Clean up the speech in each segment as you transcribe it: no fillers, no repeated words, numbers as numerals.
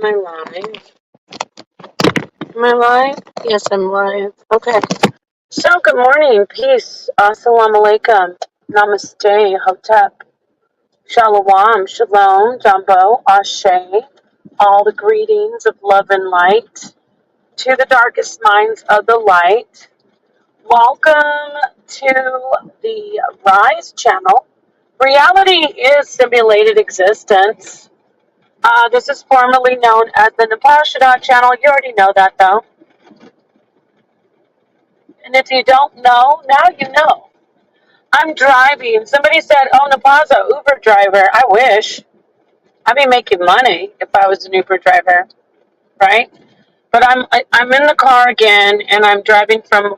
I live? Am I live? Yes, I'm live. Okay. So, good morning. Peace. Assalamu alaikum. Namaste. Hotep. Shalom. Shalom. Jumbo. Ashe. All the greetings of love and light to the darkest minds of the light. Welcome to the R.I.S E channel. Reality is simulated existence. This is formerly known as the Napashada channel. You already know that, though. And if you don't know, now you know. I'm driving. Somebody said, oh, Napaza, Uber driver. I wish. I'd be making money if I was an Uber driver, right? But I'm in the car again, and I'm driving from.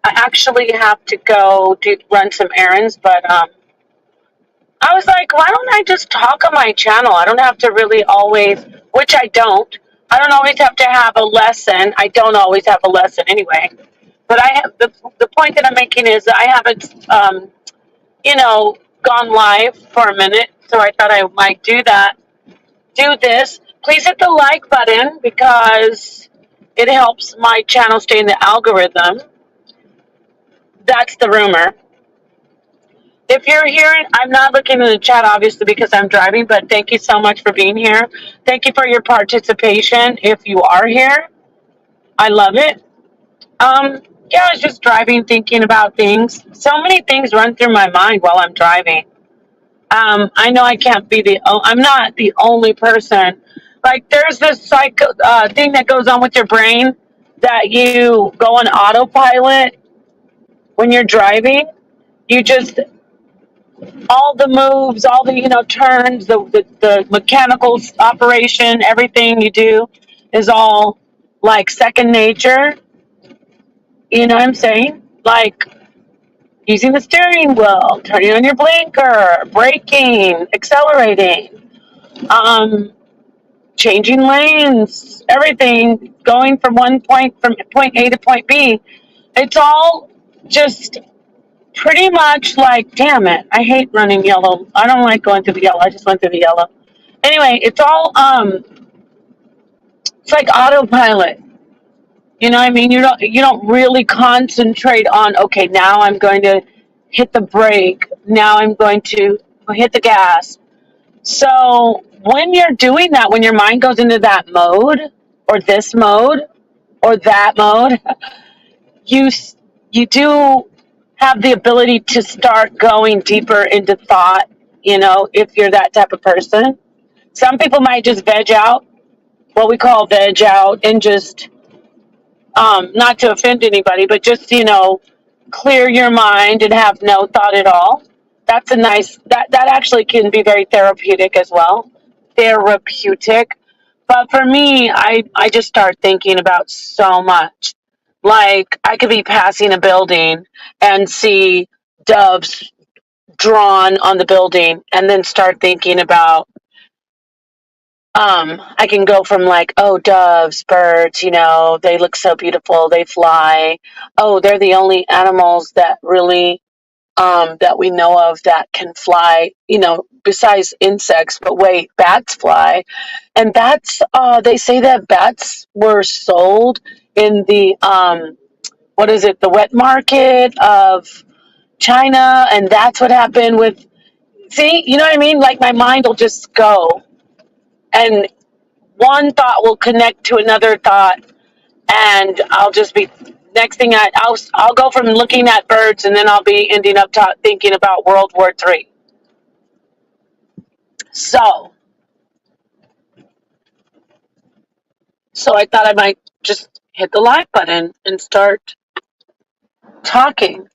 I actually have to go run some errands, but I was like, why don't I just talk on my channel? I don't have to really always, which I don't. I don't always have to have a lesson. I don't always have a lesson anyway. But I have the point that I'm making is that I haven't, gone live for a minute. So I thought I might do that. Do this. Please hit the like button because it helps my channel stay in the algorithm. That's the rumor. If you're here, I'm not looking in the chat, obviously, because I'm driving, but thank you so much for being here. Thank you for your participation. If you are here, I love it. I was just driving, thinking about things. So many things run through my mind while I'm driving. I know I can't be I'm not the only person. Like, there's this thing that goes on with your brain that you go on autopilot when you're driving. You just all the moves, all the turns, the mechanical operation, everything you do is all like second nature. You know what I'm saying? Like using the steering wheel, turning on your blinker, braking, accelerating, um, changing lanes, everything, going from point A to point B. It's all just pretty much like, damn it, I hate running yellow. I don't like going through the yellow. I just went through the yellow. Anyway, it's all it's like autopilot. You know what I mean? You don't really concentrate on, okay, now I'm going to hit the brake. Now I'm going to hit the gas. So when you're doing that, when your mind goes into that mode or this mode or that mode, you you do have the ability to start going deeper into thought, if you're that type of person. Some people might just veg out, what we call veg out, and just, not to offend anybody, but just, clear your mind and have no thought at all. That's a nice, that actually can be very therapeutic as well. Therapeutic. But for me, I just start thinking about so much. Like, I could be passing a building and see doves drawn on the building and then start thinking about, I can go from like, oh, doves, birds, they look so beautiful, they fly. Oh, they're the only animals that really, that we know of that can fly, besides insects. But wait, bats fly. And bats, they say that bats were sold in the, what is it, the wet market of China. And that's what happened with, see, you know what I mean? Like, my mind will just go. And one thought will connect to another thought, and I'll just be next thing I'll go from looking at birds, and then I'll be ending up thinking about World War III. So I thought I might just hit the like button and start talking.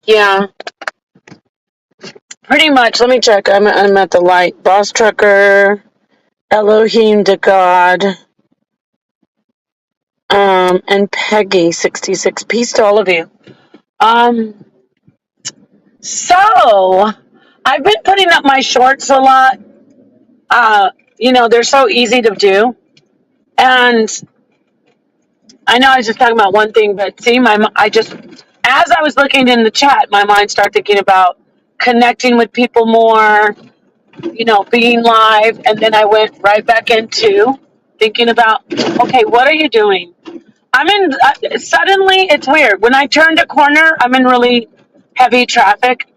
Yeah, pretty much. Let me check. I'm at the light. Boss Trucker, Elohim to God, and Peggy66. Peace to all of you. So I've been putting up my shorts a lot. They're so easy to do. And I know I was just talking about one thing, but see, as I was looking in the chat, my mind started thinking about connecting with people more, being live, and then I went right back into thinking about, okay, what are you doing? I'm in, suddenly it's weird. When I turned a corner, I'm in really heavy traffic.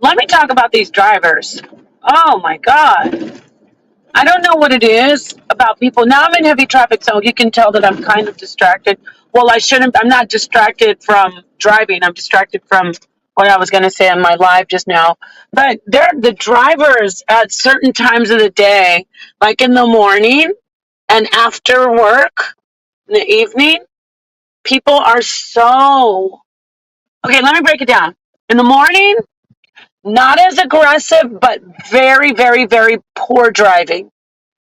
Let me talk about these drivers. Oh my God. I don't know what it is about people. Now I'm in heavy traffic, so you can tell that I'm kind of distracted. Well, I'm not distracted from driving. I'm distracted from what I was going to say on my live just now. But they're the drivers at certain times of the day, like in the morning and after work in the evening. People are so, okay, let me break it down. In the morning, not as aggressive, but very, very, very poor driving.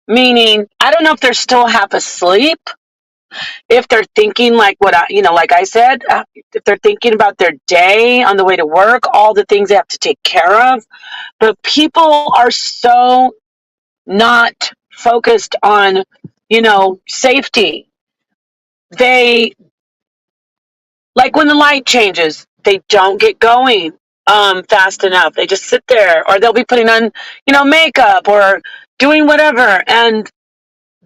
Meaning, I don't know if they're still half asleep, if they're thinking like like I said, if they're thinking about their day on the way to work, all the things they have to take care of. But people are so not focused on, safety. They, like when the light changes, they don't get going fast enough. They just sit there, or they'll be putting on, makeup or doing whatever. And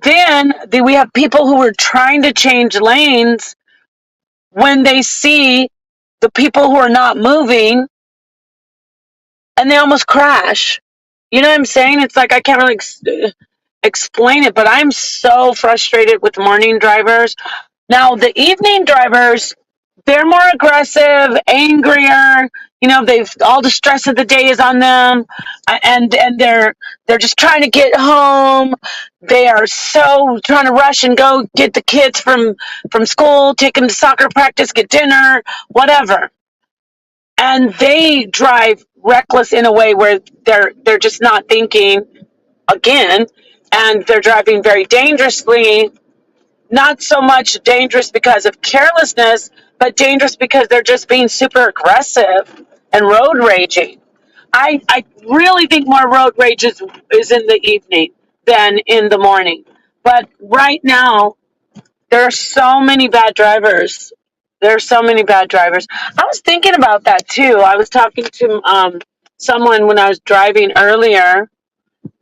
then we have people who are trying to change lanes when they see the people who are not moving, and they almost crash. You know what I'm saying? It's like I can't really explain it, but I'm so frustrated with morning drivers. Now, the evening drivers, they're more aggressive, angrier. They've all the stress of the day is on them, and they're just trying to get home. They are so trying to rush and go get the kids from school, take them to soccer practice, get dinner, whatever. And they drive reckless in a way where they're just not thinking again, and they're driving very dangerously. Not so much dangerous because of carelessness, but dangerous because they're just being super aggressive and road raging. I really think more road rage is in the evening than in the morning. But right now, there are so many bad drivers. There are so many bad drivers. I was thinking about that too. I was talking to someone when I was driving earlier.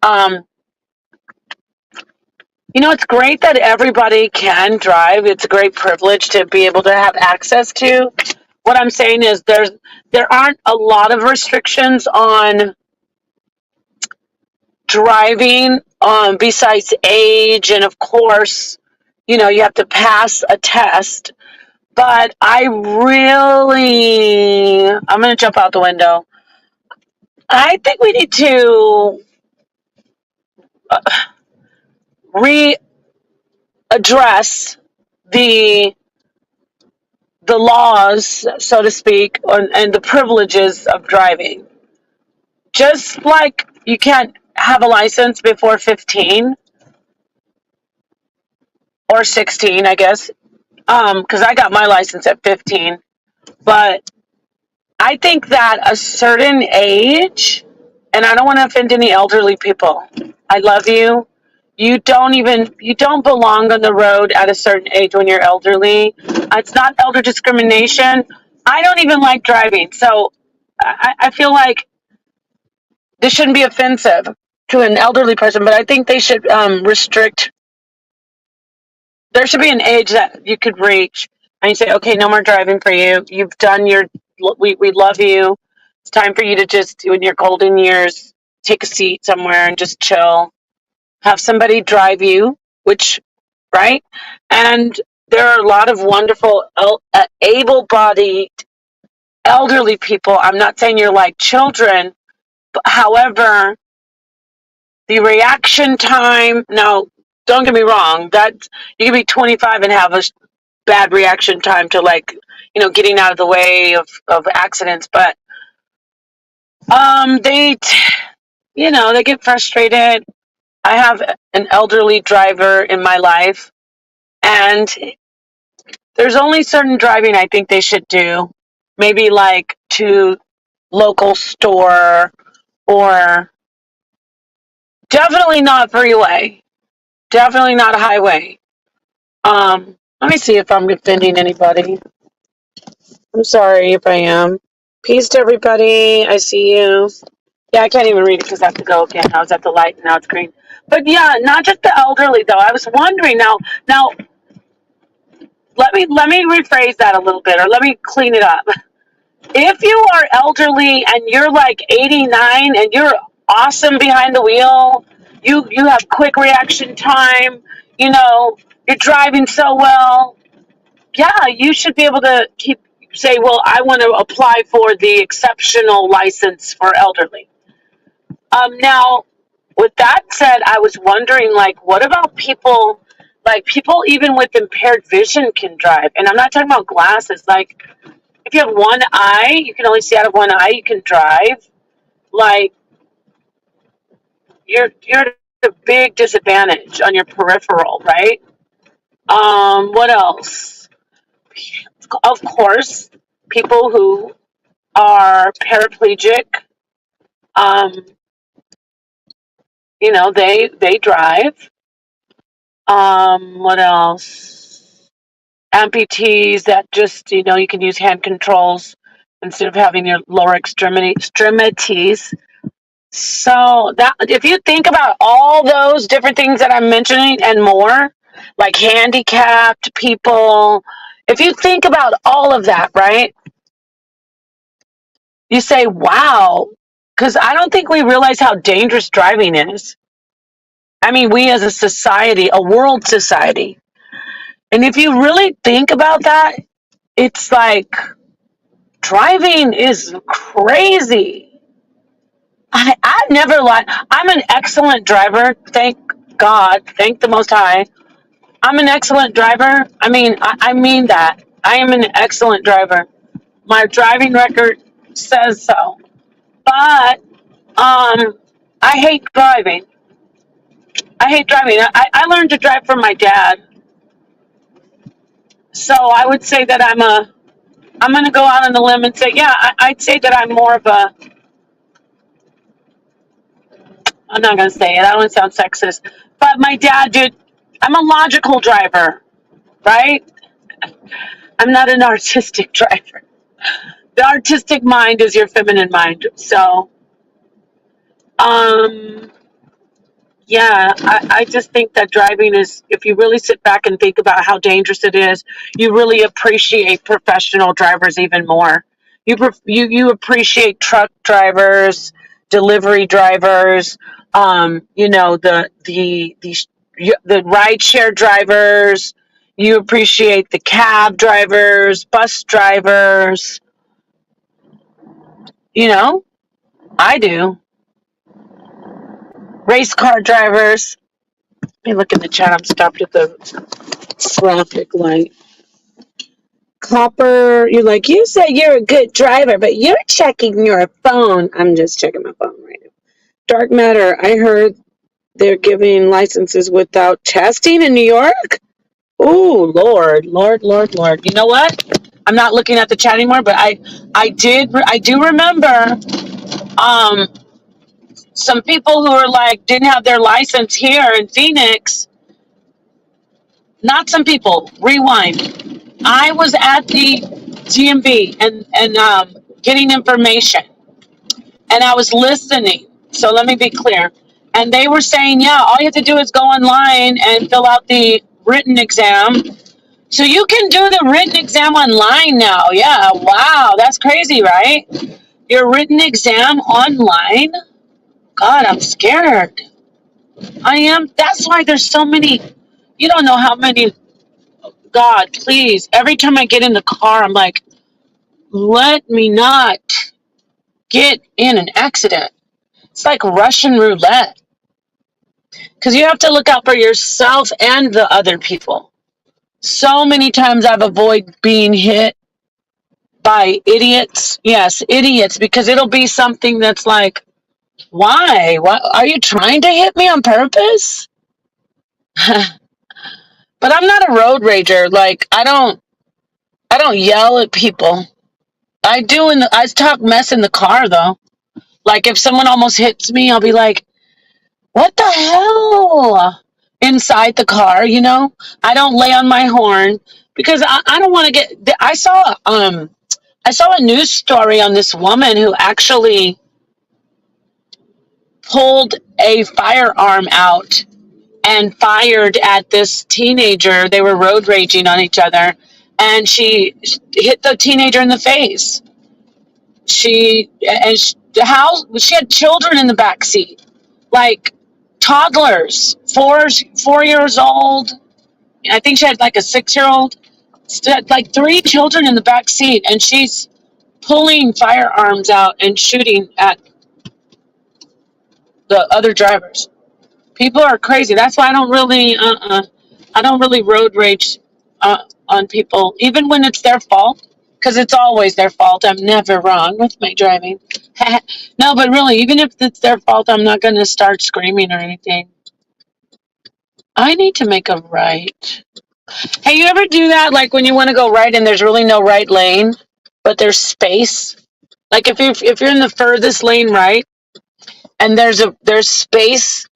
Um, it's great that everybody can drive. It's a great privilege to be able to have access to. What I'm saying is there aren't a lot of restrictions on driving, besides age, and of course, you have to pass a test. But I'm going to jump out the window. I think we need to readdress the the laws, so to speak, and the privileges of driving. Just like you can't have a license before 15 or 16, I guess, because I got my license at 15. But I think that a certain age, and I don't want to offend any elderly people. I love you. You don't belong on the road at a certain age when you're elderly. It's not elder discrimination. I don't even like driving. So I feel like this shouldn't be offensive to an elderly person, but I think they should restrict. There should be an age that you could reach, and you say, okay, no more driving for you. You've done your, we love you. It's time for you to just, in your golden years, take a seat somewhere and just chill. Have somebody drive you, which, right? And there are a lot of wonderful, able-bodied, elderly people. I'm not saying you're like children, but however, the reaction time, now, don't get me wrong, that you can be 25 and have a bad reaction time to, like, getting out of the way of accidents, but they get frustrated. I have an elderly driver in my life, and there's only certain driving I think they should do. Maybe like to local store, or definitely not freeway. Definitely not a highway. Let me see if I'm offending anybody. I'm sorry if I am. Peace to everybody. I see you. Yeah, I can't even read it because I have to go again. I was at the light and now it's green. But yeah, not just the elderly though. I was wondering now let me rephrase that a little bit, or let me clean it up. If you are elderly and you're like 89 and you're awesome behind the wheel, you have quick reaction time, you know, you're driving so well, yeah, you should be able to say, well, I want to apply for the exceptional license for elderly. Now, with that said, I was wondering, like, what about people, like people even with impaired vision can drive, and I'm not talking about glasses. Like, if you have one eye, you can only see out of one eye, you can drive. Like, you're at a big disadvantage on your peripheral, right? What else? Of course, people who are paraplegic, um, they drive. What else? Amputees that just you can use hand controls instead of having your lower extremities. So that if you think about all those different things that I'm mentioning and more, like handicapped people, if you think about all of that, right? You say, "Wow," because I don't think we realize how dangerous driving is. I mean, we as a society, a world society, and if you really think about that, it's like driving is crazy. I've never lied. I'm an excellent driver. Thank God. Thank the Most High. I'm an excellent driver. I mean that. I am an excellent driver. My driving record says so. But I hate driving. I hate driving. I learned to drive from my dad. So I would say that I'm going to go out on the limb and say, yeah, I'd say that I'm more of a, I'm not going to say it. I don't want to sound sexist. But my dad did, I'm a logical driver, right? I'm not an artistic driver. The artistic mind is your feminine mind. So, um, yeah, I just think that driving is, if you really sit back and think about how dangerous it is, you really appreciate professional drivers even more. You appreciate truck drivers, delivery drivers, the ride share drivers. You appreciate the cab drivers, bus drivers. You know, I do. Race car drivers. Let me look in the chat. I'm stopped at the traffic light. Copper, you're like, you say you're a good driver, but you're checking your phone. I'm just checking my phone right now. Dark matter, I heard they're giving licenses without testing in New York. Oh, Lord, Lord, Lord, Lord. You know what? I'm not looking at the chat anymore, but I do remember um, some people who are like, didn't have their license here in Phoenix. Not some people. Rewind. I was at the GMB and getting information, and I was listening. So let me be clear. And they were saying, yeah, all you have to do is go online and fill out the written exam. So you can do the written exam online now. Yeah, wow, that's crazy, right? Your written exam online. God, I'm scared. I am. That's why there's so many. You don't know how many. God, please. Every time I get in the car, I'm like, let me not get in an accident. It's like Russian roulette because you have to look out for yourself and the other people. So many times I've avoided being hit by idiots. Yes, idiots, because it'll be something that's like, why? What are you trying to hit me on purpose? But I'm not a road rager. Like I don't yell at people. I talk mess in the car though. Like if someone almost hits me, I'll be like, what the hell? Inside the car, I don't lay on my horn because I don't want to get. I saw a news story on this woman who actually pulled a firearm out and fired at this teenager. They were road raging on each other, and she hit the teenager in the face. She had children in the back seat, like toddlers, 4 years old. I think she had like a 6-year old, like three children in the back seat, and she's pulling firearms out and shooting at the other drivers. People are crazy. That's why I don't really road rage on people, even when it's their fault, because it's always their fault. I'm never wrong with my driving. No, but really, even if it's their fault, I'm not going to start screaming or anything. I need to make a right. Hey, you ever do that? Like when you want to go right and there's really no right lane, but there's space. Like if you're in the furthest lane right, and there's space,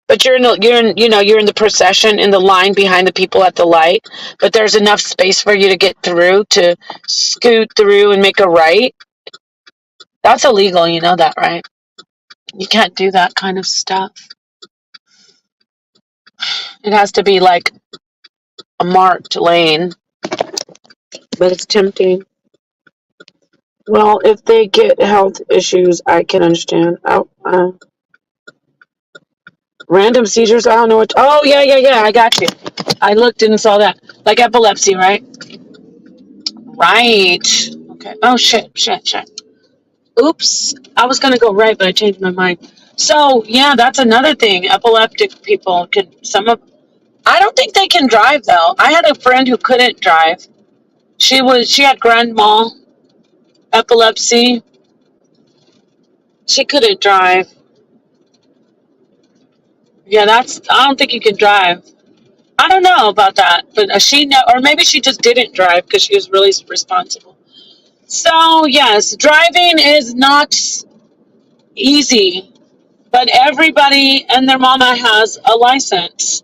but you're in the procession in the line behind the people at the light, but there's enough space for you to get through to scoot through and make a right. That's illegal, you know that, right? You can't do that kind of stuff. It has to be like a marked lane, but it's tempting. Well, if they get health issues, I can understand. Random seizures, I don't know what. Oh, yeah, I got you. I looked and saw that. Like epilepsy, right? Right. Okay. Oh, shit. Oops. I was going to go right, but I changed my mind. So, yeah, that's another thing. Epileptic people I don't think they can drive, though. I had a friend who couldn't drive. She had grand mal epilepsy. She couldn't drive. Yeah, I don't think you can drive. I don't know about that, but or maybe she just didn't drive because she was really responsible. So, yes, driving is not easy, but everybody and their mama has a license.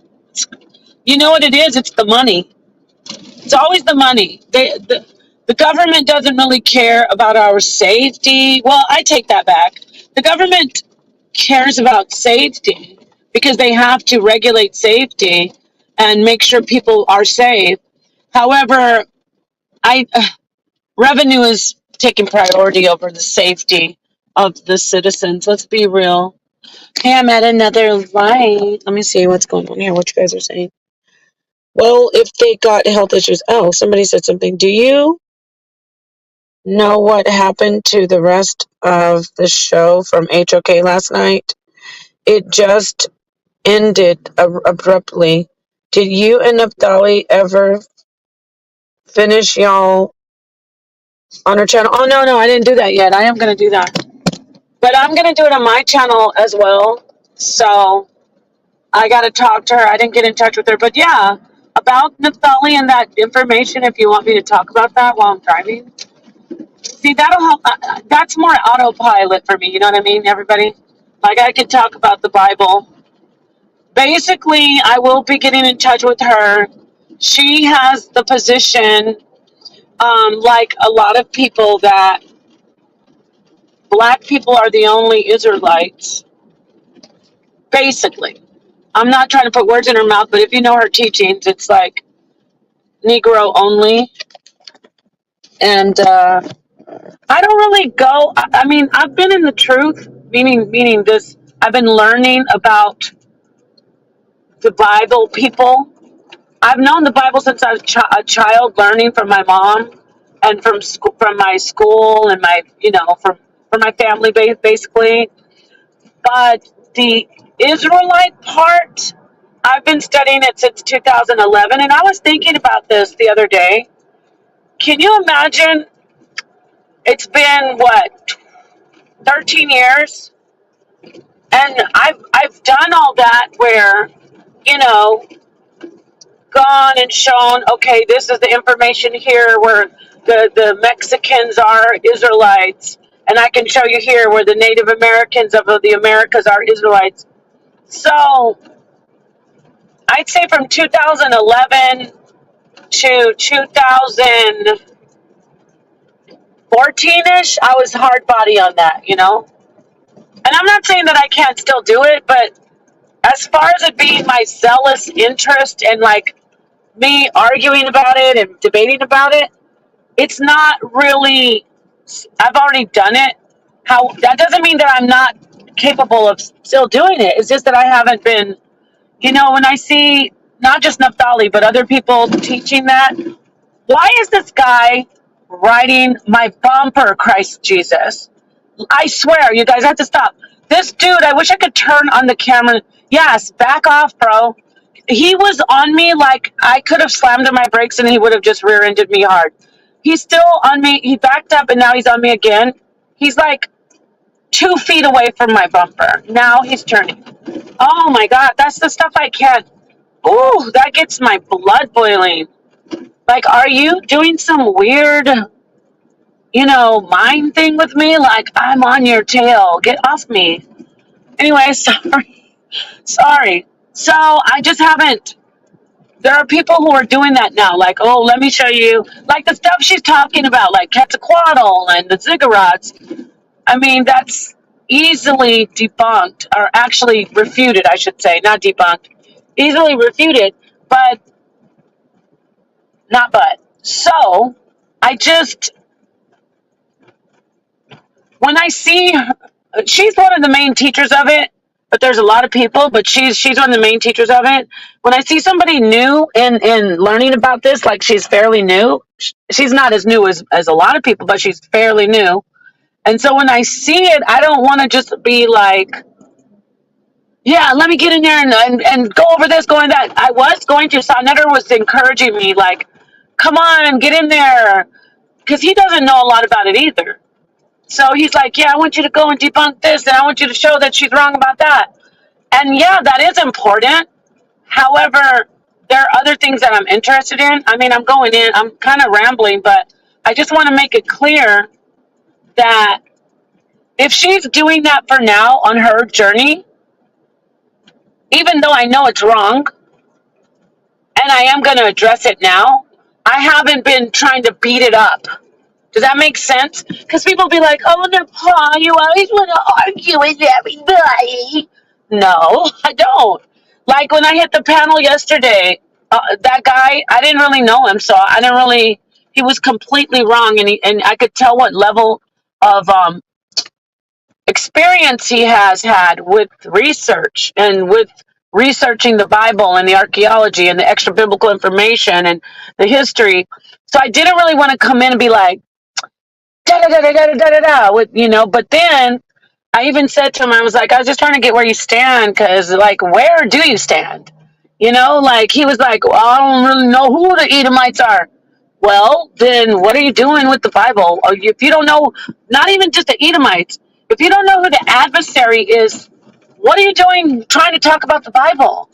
You know what it is? It's the money. It's always the money. The government doesn't really care about our safety. Well, I take that back. The government cares about safety because they have to regulate safety and make sure people are safe. However, I revenue is taking priority over the safety of the citizens. Let's be real. Hey, I'm at another light. Let me see what's going on here. What you guys are saying. Well, if they got health issues. Oh, somebody said something. Do you know what happened to the rest of the show from HOK last night? It just ended abruptly. Did you and Naphtali ever finish y'all on her channel? Oh, no, I didn't do that yet. I am going to do that. But I'm going to do it on my channel as well. So I got to talk to her. I didn't get in touch with her. But yeah, about Naphtali and that information, if you want me to talk about that while I'm driving. See, that'll help. That's more autopilot for me. You know what I mean, everybody? Like I could talk about the Bible. Basically, I will be getting in touch with her. She has the position, like a lot of people, that black people are the only Israelites. Basically, I'm not trying to put words in her mouth, but if you know her teachings, it's like Negro only. And I don't really go. I mean, I've been in the truth, meaning this. I've been learning about the Bible people. I've known the Bible since I was a child, learning from my mom and from school, from my school, and my from my family basically. But the Israelite part, I've been studying it since 2011, and I was thinking about this the other day. Can you imagine? It's been what, 13 years, and I've done all that where, you know, gone and shown, okay, this is the information here where the Mexicans are Israelites, and I can show you here where the Native Americans of the Americas are Israelites. So I'd say from 2011 to 2014-ish, I was hard body on that, you know? And And I'm not saying that I can't still do it, but as far as it being my zealous interest and like me arguing about it and debating about it, it's not really. I've already done it. How that doesn't mean that I'm not capable of still doing it. It's just that I haven't been. When I see not just Naphtali but other people teaching that, why is this guy riding my bumper, Christ Jesus? I swear, you guys have to stop. This dude, I wish I could turn on the camera. Yes, back off, bro. He was on me like I could have slammed on my brakes and he would have just rear-ended me hard. He's still on me. He backed up and now he's on me again. He's like 2 feet away from my bumper. Now he's turning. Oh my God, that's the stuff I can't. Ooh, that gets my blood boiling. Like, are you doing some weird, mind thing with me? Like, I'm on your tail. Get off me. Anyway, sorry. Sorry. So, I just haven't. There are people who are doing that now. Like, oh, let me show you. Like, the stuff she's talking about, like Quetzalcoatl and the ziggurats. I mean, that's easily debunked, or actually refuted, I should say. Not debunked. Easily refuted, but not but. So, I just when I see her, she's one of the main teachers of it, but there's a lot of people, but she's one of the main teachers of it. When I see somebody new in learning about this, like she's fairly new, she's not as new as a lot of people, but she's fairly new. And so when I see it, I don't want to just be like, yeah, let me get in there and go over this, going that. I was going to. Sonetter was encouraging me, like, come on, get in there. Because he doesn't know a lot about it either. So he's like, yeah, I want you to go and debunk this, and I want you to show that she's wrong about that. And yeah, that is important. However, there are other things that I'm interested in. I mean, I'm going in, I'm kind of rambling, but I just want to make it clear that if she's doing that for now on her journey, even though I know it's wrong, and I am going to address it now, I haven't been trying to beat it up. Does that make sense? Because people be like, oh, Nepal, you always want to argue with everybody. No, I don't. Like when I hit the panel yesterday, that guy, I didn't really know him, so I didn't really, he was completely wrong, and I could tell what level of experience he has had with research and with researching the Bible and the archaeology and the extra biblical information and the history. So I didn't really want to come in and be like, da da da da da da da da with but then I even said to him, I was like, I was just trying to get where you stand, because like, where do you stand? Like he was like, well, I don't really know who the Edomites are. Well, then what are you doing with the Bible? Or if you don't know, not even just the Edomites, if you don't know who the adversary is, what are you doing trying to talk about the Bible?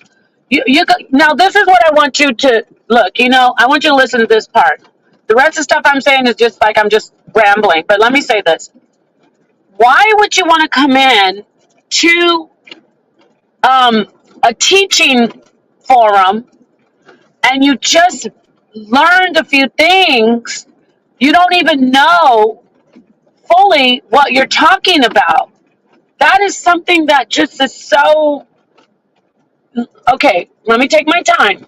Now this is what I want you to look. I want you to listen to this part. The rest of the stuff I'm saying is just like I'm just rambling. But let me say this: why would you want to come in to a teaching forum and you just learned a few things? You don't even know fully what you're talking about. That is something that just is so. Okay, let me take my time.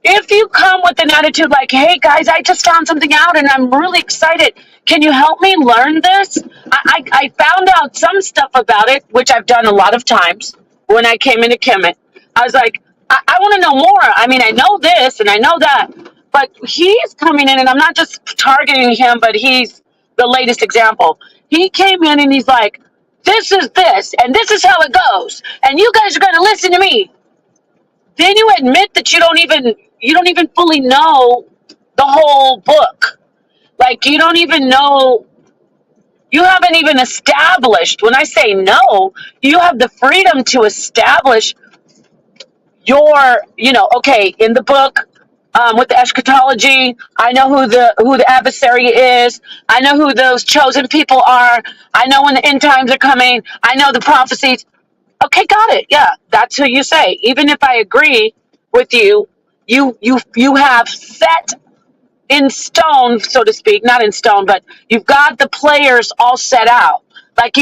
If you come with an attitude like, hey guys, I just found something out and I'm really excited. Can you help me learn this? I found out some stuff about it, which I've done a lot of times when I came into Kemet. I was like, I want to know more. I mean, I know this and I know that. But he's coming in, and I'm not just targeting him, but he's the latest example. He came in and he's like, this is this, and this is how it goes. And you guys are going to listen to me. Then you admit that you don't even fully know the whole book. Like you don't even know, you haven't even established. When I say no, you have the freedom to establish okay, in the book, with the eschatology, I know who the adversary is. I know who those chosen people are. I know when the end times are coming. I know the prophecies. Okay, got it. Yeah, that's who you say. Even if I agree with you, you have set in stone, so to speak, not in stone, but you've got the players all set out. Like,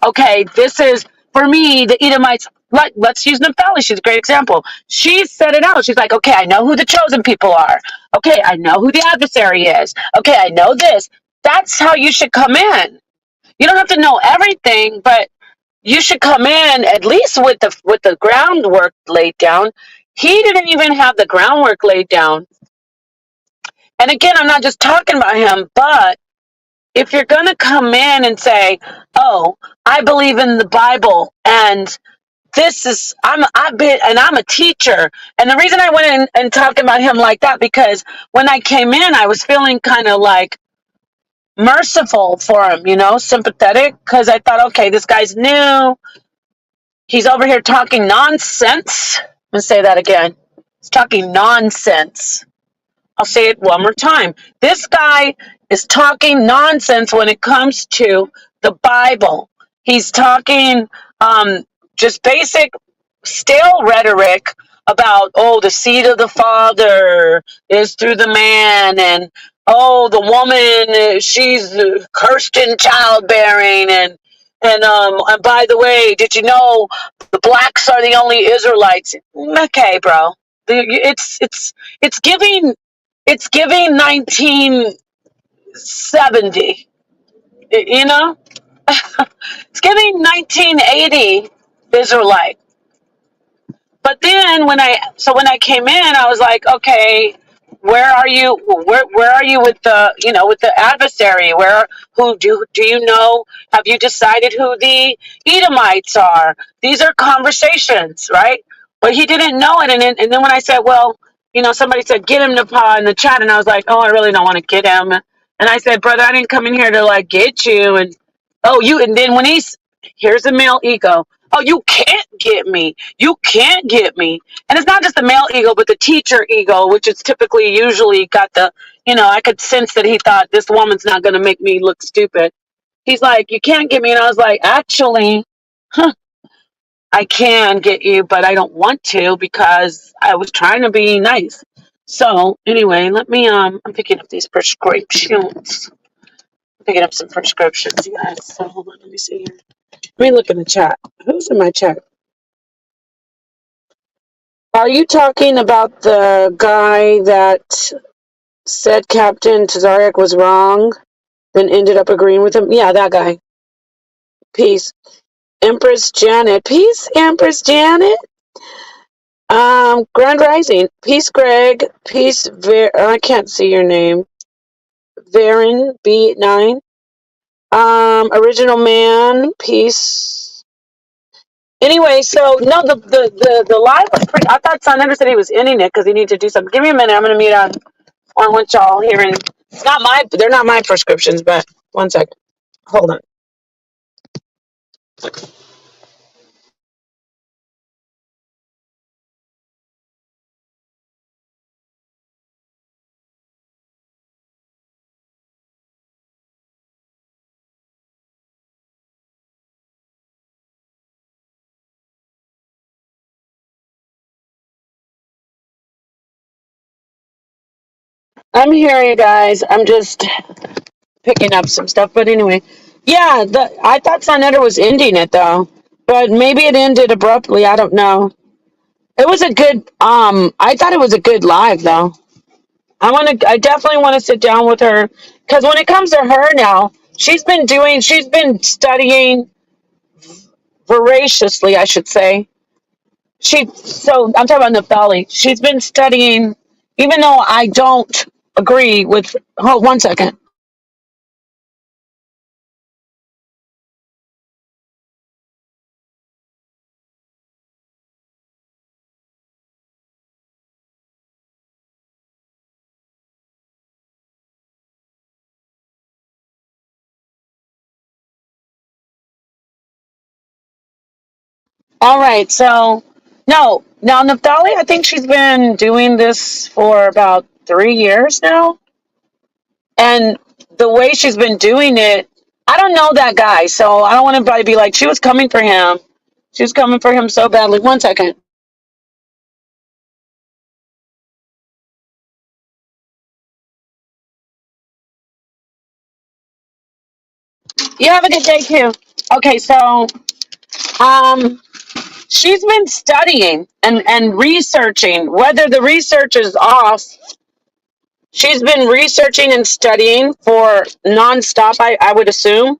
okay, this is, for me, the Edomites, like, let's use Naphtali. She's a great example. She set it out. She's like, okay, I know who the chosen people are. Okay, I know who the adversary is. Okay, I know this. That's how you should come in. You don't have to know everything, but you should come in at least with the groundwork laid down. He didn't even have the groundwork laid down. And again, I'm not just talking about him, but if you're going to come in and say, "Oh, I believe in the Bible and this is I'm a teacher." And the reason I went in and talked about him like that, because when I came in, I was feeling kind of like merciful for him, sympathetic, because I thought, okay, this guy's new. He's over here talking nonsense. I'm going to say that again. He's talking nonsense. I'll say it one more time. This guy is talking nonsense when it comes to the Bible. He's talking just basic, stale rhetoric about, oh, the seed of the Father is through the man, and oh, the woman, she's cursed in childbearing, and by the way, did you know the blacks are the only Israelites? Okay, bro, it's giving it's giving 1970, you know? It's giving 1980 Israelite. But then when I came in, I was like, okay, where are you? Where are you with the with the adversary? Who do you know? Have you decided who the Edomites are? These are conversations, right? But he didn't know it, and then when I said, well, somebody said get him Nepal in the chat, and I was like, oh, I really don't want to get him. And I said, brother, I didn't come in here to like get you, and oh, you, and then when here's the male ego. Oh, you can't get me. You can't get me. And it's not just the male ego, but the teacher ego, which is typically usually got I could sense that he thought this woman's not going to make me look stupid. He's like, you can't get me. And I was like, actually, I can get you, but I don't want to because I was trying to be nice. So anyway, I'm picking up these prescriptions. I'm picking up some prescriptions, you guys. So hold on, let me see here. Let me look in the chat. Who's in my chat? Are you talking about the guy that said Captain Tazariak was wrong, then ended up agreeing with him? Yeah, that guy. Peace. Empress Janet. Peace, Empress Janet. Grand Rising. Peace, Greg. Peace, I can't see your name. Varen B9. Original Man. Peace. Anyway, so no, the live was pretty. I thought Son said he was ending it because he needed to do something. Give me a minute. I'm gonna mute on. I want y'all hearing. They're not my prescriptions, but one second. Hold on. I'm here, you guys. I'm just picking up some stuff. But anyway, yeah, I thought Sonetta was ending it though, but maybe it ended abruptly. I don't know. It was a good. I thought it was a good live though. I definitely want to sit down with her because when it comes to her now, she's been studying voraciously, I should say. So I'm talking about Naphtali. She's been studying, even though I don't agree with. Hold one second. All right, so no, now Naphtali, I think she's been doing this for about 3 years now, and the way she's been doing it, I don't know that guy, so I don't want anybody to be like she was coming for him. She was coming for him so badly. One second. You have a good day too. Okay, so um, she's been studying and researching. Whether the research is off, she's been researching and studying for nonstop. I would assume.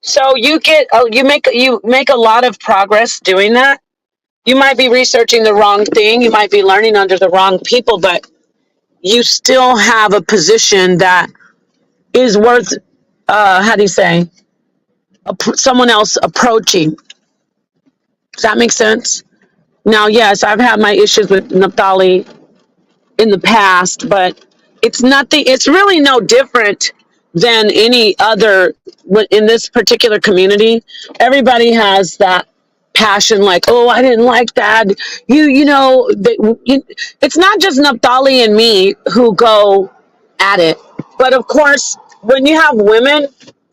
So you make a lot of progress doing that. You might be researching the wrong thing. You might be learning under the wrong people, but you still have a position that is worth how do you say someone else approaching. Does that make sense? Now, yes, I've had my issues with Naphtali in the past, but it's nothing. It's really no different than any other in this particular community. Everybody has that passion, like, oh, I didn't like that. It's not just Naphtali and me who go at it, but of course, when you have women,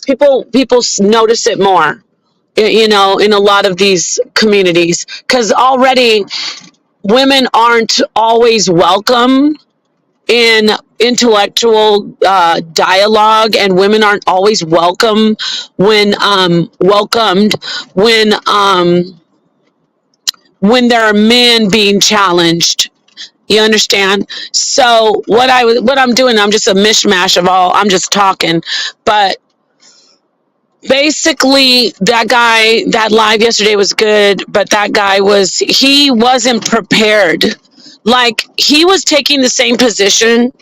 people notice it more. In a lot of these communities, because already women aren't always welcome in intellectual dialogue, and women aren't always welcomed when there are men being challenged. You understand? So what I'm doing, I'm just a mishmash of all. I'm just talking, but basically that live yesterday was good, but that guy he wasn't prepared. Like, he was taking the same position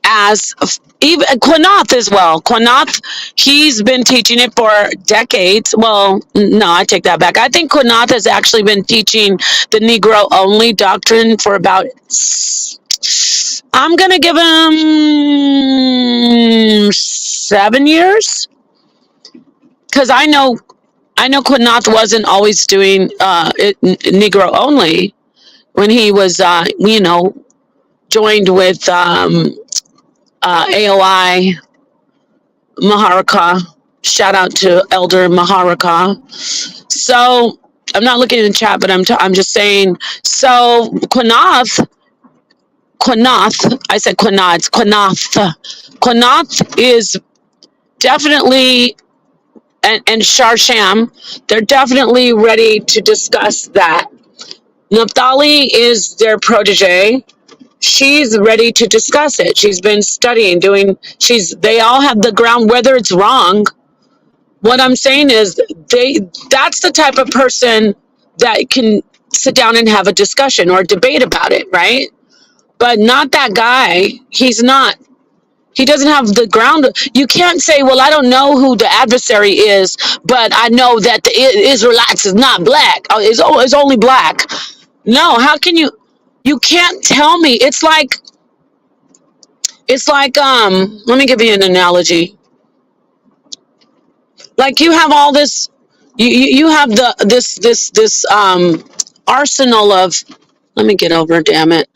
as even Quanath as well. Quanath, he's been teaching it for decades. Well, no, I take that back. I think Quanath has actually been teaching the Negro only doctrine for about, I'm gonna give him 7 years, because I know Quinath wasn't always doing it Negro only when he was, joined with AOI Maharaka. Shout out to Elder Maharaka. So I'm not looking in the chat, but I'm just saying. So Quinath, I said Quinath, Quinath is definitely, and Sharsham, they're definitely ready to discuss that. Naphtali is their protege. She's ready to discuss it. She's been studying, they all have the ground, whether it's wrong. What I'm saying is that's the type of person that can sit down and have a discussion or debate about it, right? But not that guy. He doesn't have the ground. You can't say, well, I don't know who the adversary is, but I know that the Israelites is not black. It's only black. No, how can you can't tell me. It's like let me give you an analogy. Like, you have all this, you have this arsenal of, let me get over, damn it.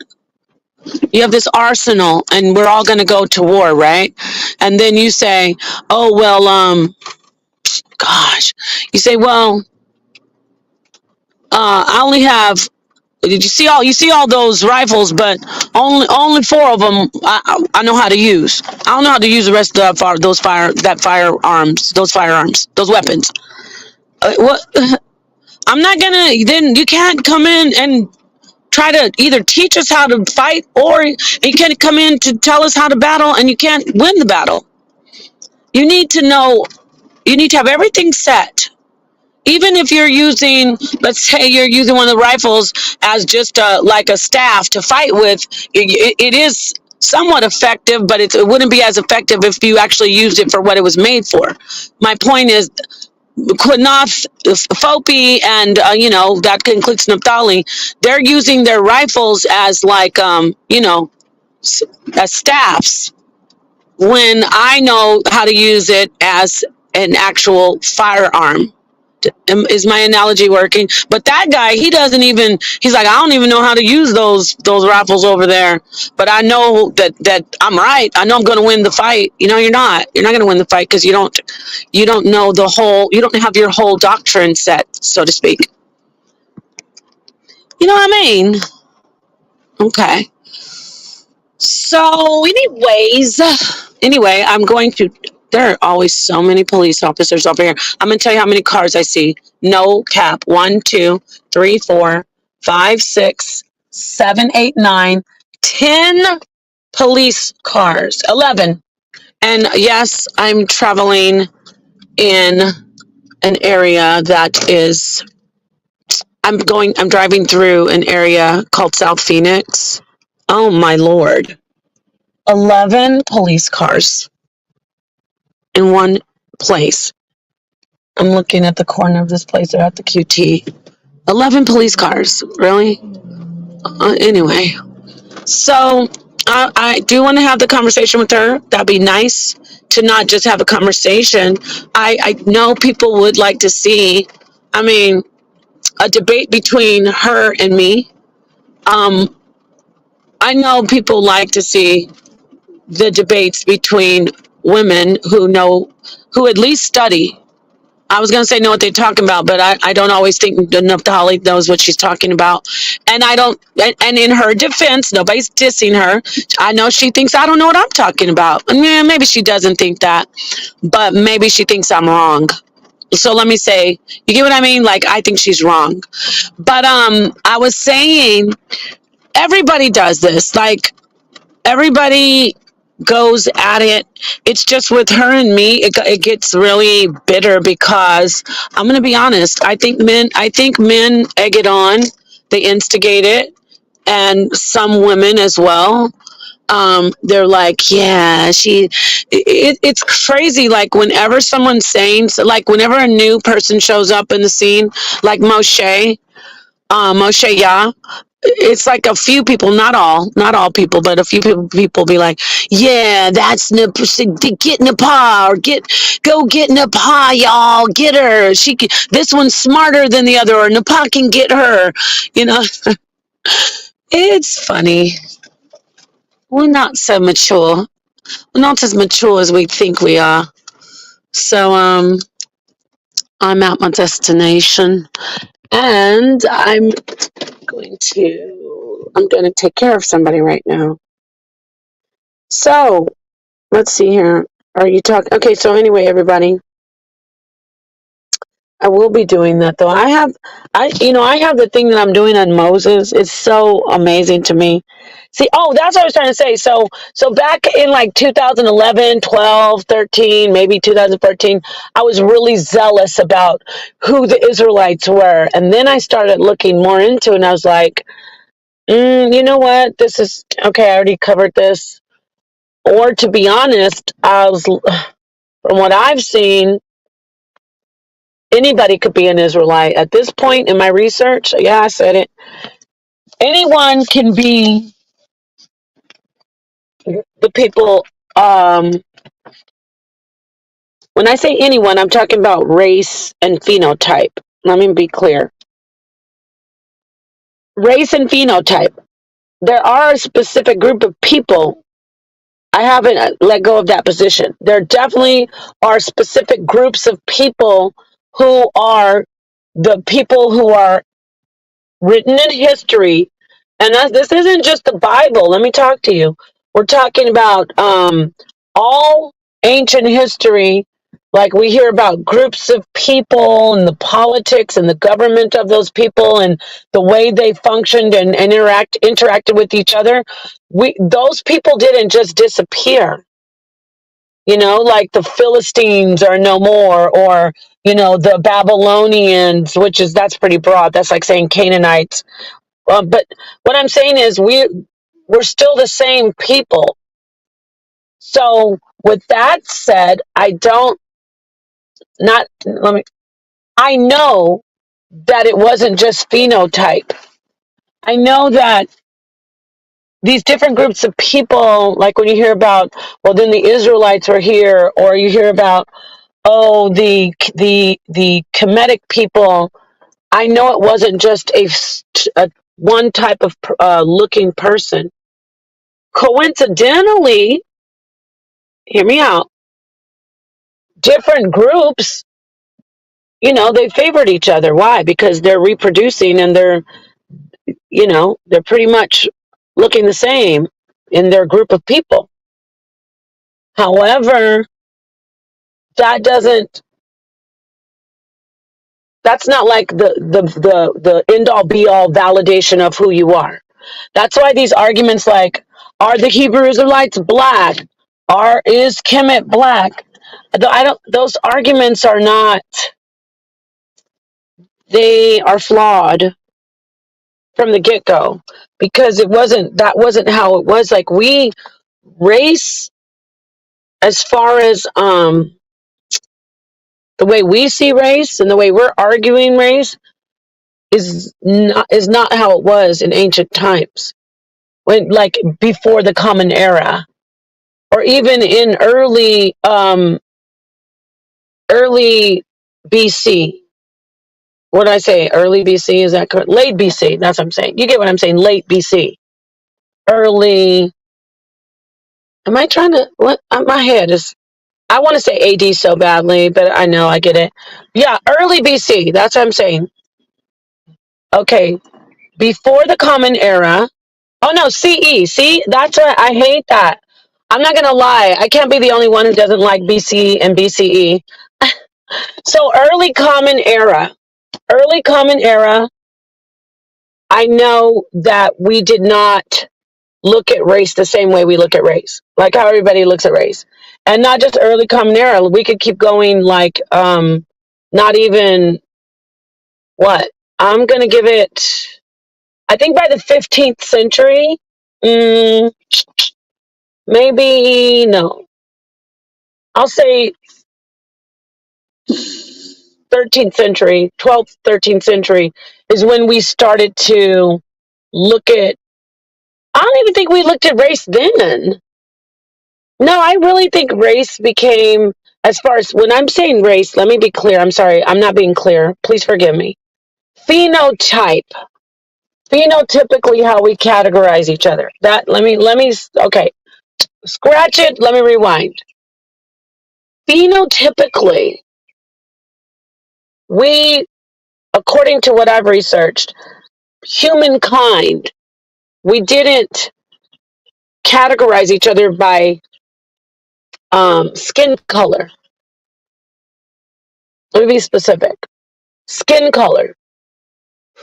You have this arsenal, and we're all going to go to war, right? And then you say, oh, well, gosh, you say, well, I only have, did you see all those rifles, but only four of them I know how to use. I don't know how to use the rest of those firearms, those weapons. What? I'm not gonna. Then you can't come in and try to either teach us how to fight, or you can't come in to tell us how to battle, and you can't win the battle. You need to know. You need to have everything set. Even if you're using, let's say you're using one of the rifles as just like a staff to fight with, it is somewhat effective, but it wouldn't be as effective if you actually used it for what it was made for. My point is, Quinath, Fopi, and that includes Naphtali, they're using their rifles as like as staffs, when I know how to use it as an actual firearm. Is my analogy working? But that guy, he's like, I don't even know how to use those rifles over there, but I know that I'm right. I know I'm going to win the fight. You're not going to win the fight, because you don't know you don't have your whole doctrine set, so to speak. You know what I mean? Okay. So anyway, I'm going to There are always so many police officers over here. I'm gonna tell you how many cars I see. No cap. 1, 2, 3, 4, 5, 6, 7, 8, 9, 10 police cars. 11. And yes, I'm traveling in an area that is, I'm driving through an area called South Phoenix. Oh my Lord. 11 police cars in one place. I'm looking at the corner of this place. They're at the QT. 11 police cars. Really? Anyway. So I do want to have the conversation with her. That'd be nice to not just have a conversation. I know people would like to see, I mean, a debate between her and me. Um, I know people like to see the debates between women who at least study. I was going to say know what they're talking about, but I don't always think enough Holly knows what she's talking about. And I don't, and in her defense, nobody's dissing her. I know she thinks I don't know what I'm talking about. Yeah, maybe she doesn't think that, but maybe she thinks I'm wrong. So let me say, you get what I mean? Like, I think she's wrong. But I was saying, everybody does this. Like, everybody goes at it. It's just with her and me, it gets really bitter because I'm going to be honest. I think men egg it on. They instigate it, and some women as well. They're like, yeah, it's crazy. Like, whenever someone's saying, so, like, whenever a new person shows up in the scene, like Moshe Yah, it's like a few people, not all people, but a few people be like, yeah, that's get Nepal, or go get Nepal, y'all, get her. This one's smarter than the other, or Nepal can get her. You know, it's funny. We're not so mature. We're not as mature as we think we are. So I'm at my destination, and I'm going to take care of somebody right now. So, let's see here. Are you talking? Okay, so anyway, everybody, I will be doing that though. I have the thing that I'm doing on Moses. It's so amazing to me. See, oh, that's what I was trying to say. So back in like 2011, 12, 13, maybe 2013, I was really zealous about who the Israelites were. And then I started looking more into it, and I was like, you know what? This is okay. I already covered this. Or to be honest, from what I've seen, anybody could be an Israelite. At this point in my research, yeah, I said it. Anyone can be the people. When I say anyone, I'm talking about race and phenotype. Let me be clear. Race and phenotype. There are a specific group of people. I haven't let go of that position. There definitely are specific groups of people who are the people who are written in history. And this isn't just the Bible. Let me talk to you. We're talking about all ancient history. Like, we hear about groups of people and the politics and the government of those people and the way they functioned and interacted with each other. Those people didn't just disappear. Like the Philistines are no more, or the Babylonians, that's pretty broad. That's like saying Canaanites. But what I'm saying is we're still the same people. So with that said, I know that it wasn't just phenotype. I know that these different groups of people, like when you hear about, well, then the Israelites were here, or you hear about, oh, the Kemetic people. I know it wasn't just a one type of looking person. Coincidentally, hear me out, different groups, they favored each other. Why? Because they're reproducing, and they're pretty much looking the same in their group of people. However, that doesn't, that's not like the end all be all validation of who you are. That's why these arguments like, are the Hebrew Israelites black? Is Kemet black? I don't, those arguments are not, they are flawed from the get-go, because that wasn't how it was. Like, we, race, as far as the way we see race and the way we're arguing race is not how it was in ancient times, when, like, before the common era, or even in early BC. What did I say? Early BC, is that correct? Late BC, that's what I'm saying. You get what I'm saying? Late BC. Early, am I trying to, what? My head is, I want to say AD so badly, but I know I get it. Yeah, early BC, that's what I'm saying. Okay, before the common era. Oh no, CE. See, that's what I hate that. I'm not gonna lie. I can't be the only one who doesn't like BC and BCE. So early common era. Early common era, I know that we did not look at race the same way we look at race, like how everybody looks at race. And not just early common era, we could keep going, like, not even, what? I'm going to give it, I think by the 15th century, mm, maybe, no. I'll say 13th century, 12th, 13th century is when we started to look at, I don't even think we looked at race then. No, I really think race became, as far as, when I'm saying race, let me be clear. I'm sorry, I'm not being clear. Please forgive me. Phenotype. Phenotypically, how we categorize each other. Okay, scratch it. Let me rewind. Phenotypically, we, according to what I've researched, humankind, we didn't categorize each other by skin color. Let me be specific. Skin color.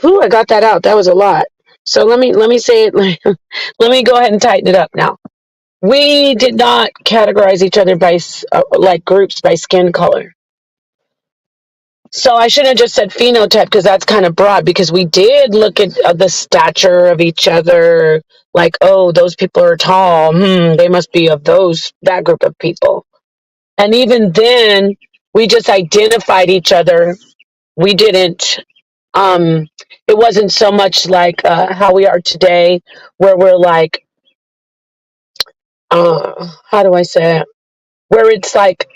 Whew, I got that out. That was a lot. So let me say it. Let me go ahead and tighten it up now. We did not categorize each other by like groups by skin color. So I shouldn't have just said phenotype, because that's kind of broad, because we did look at the stature of each other, like, oh, those people are tall. They must be of that group of people. And even then, we just identified each other. We didn't, it wasn't so much like how we are today, where we're like, how do I say it? Where it's like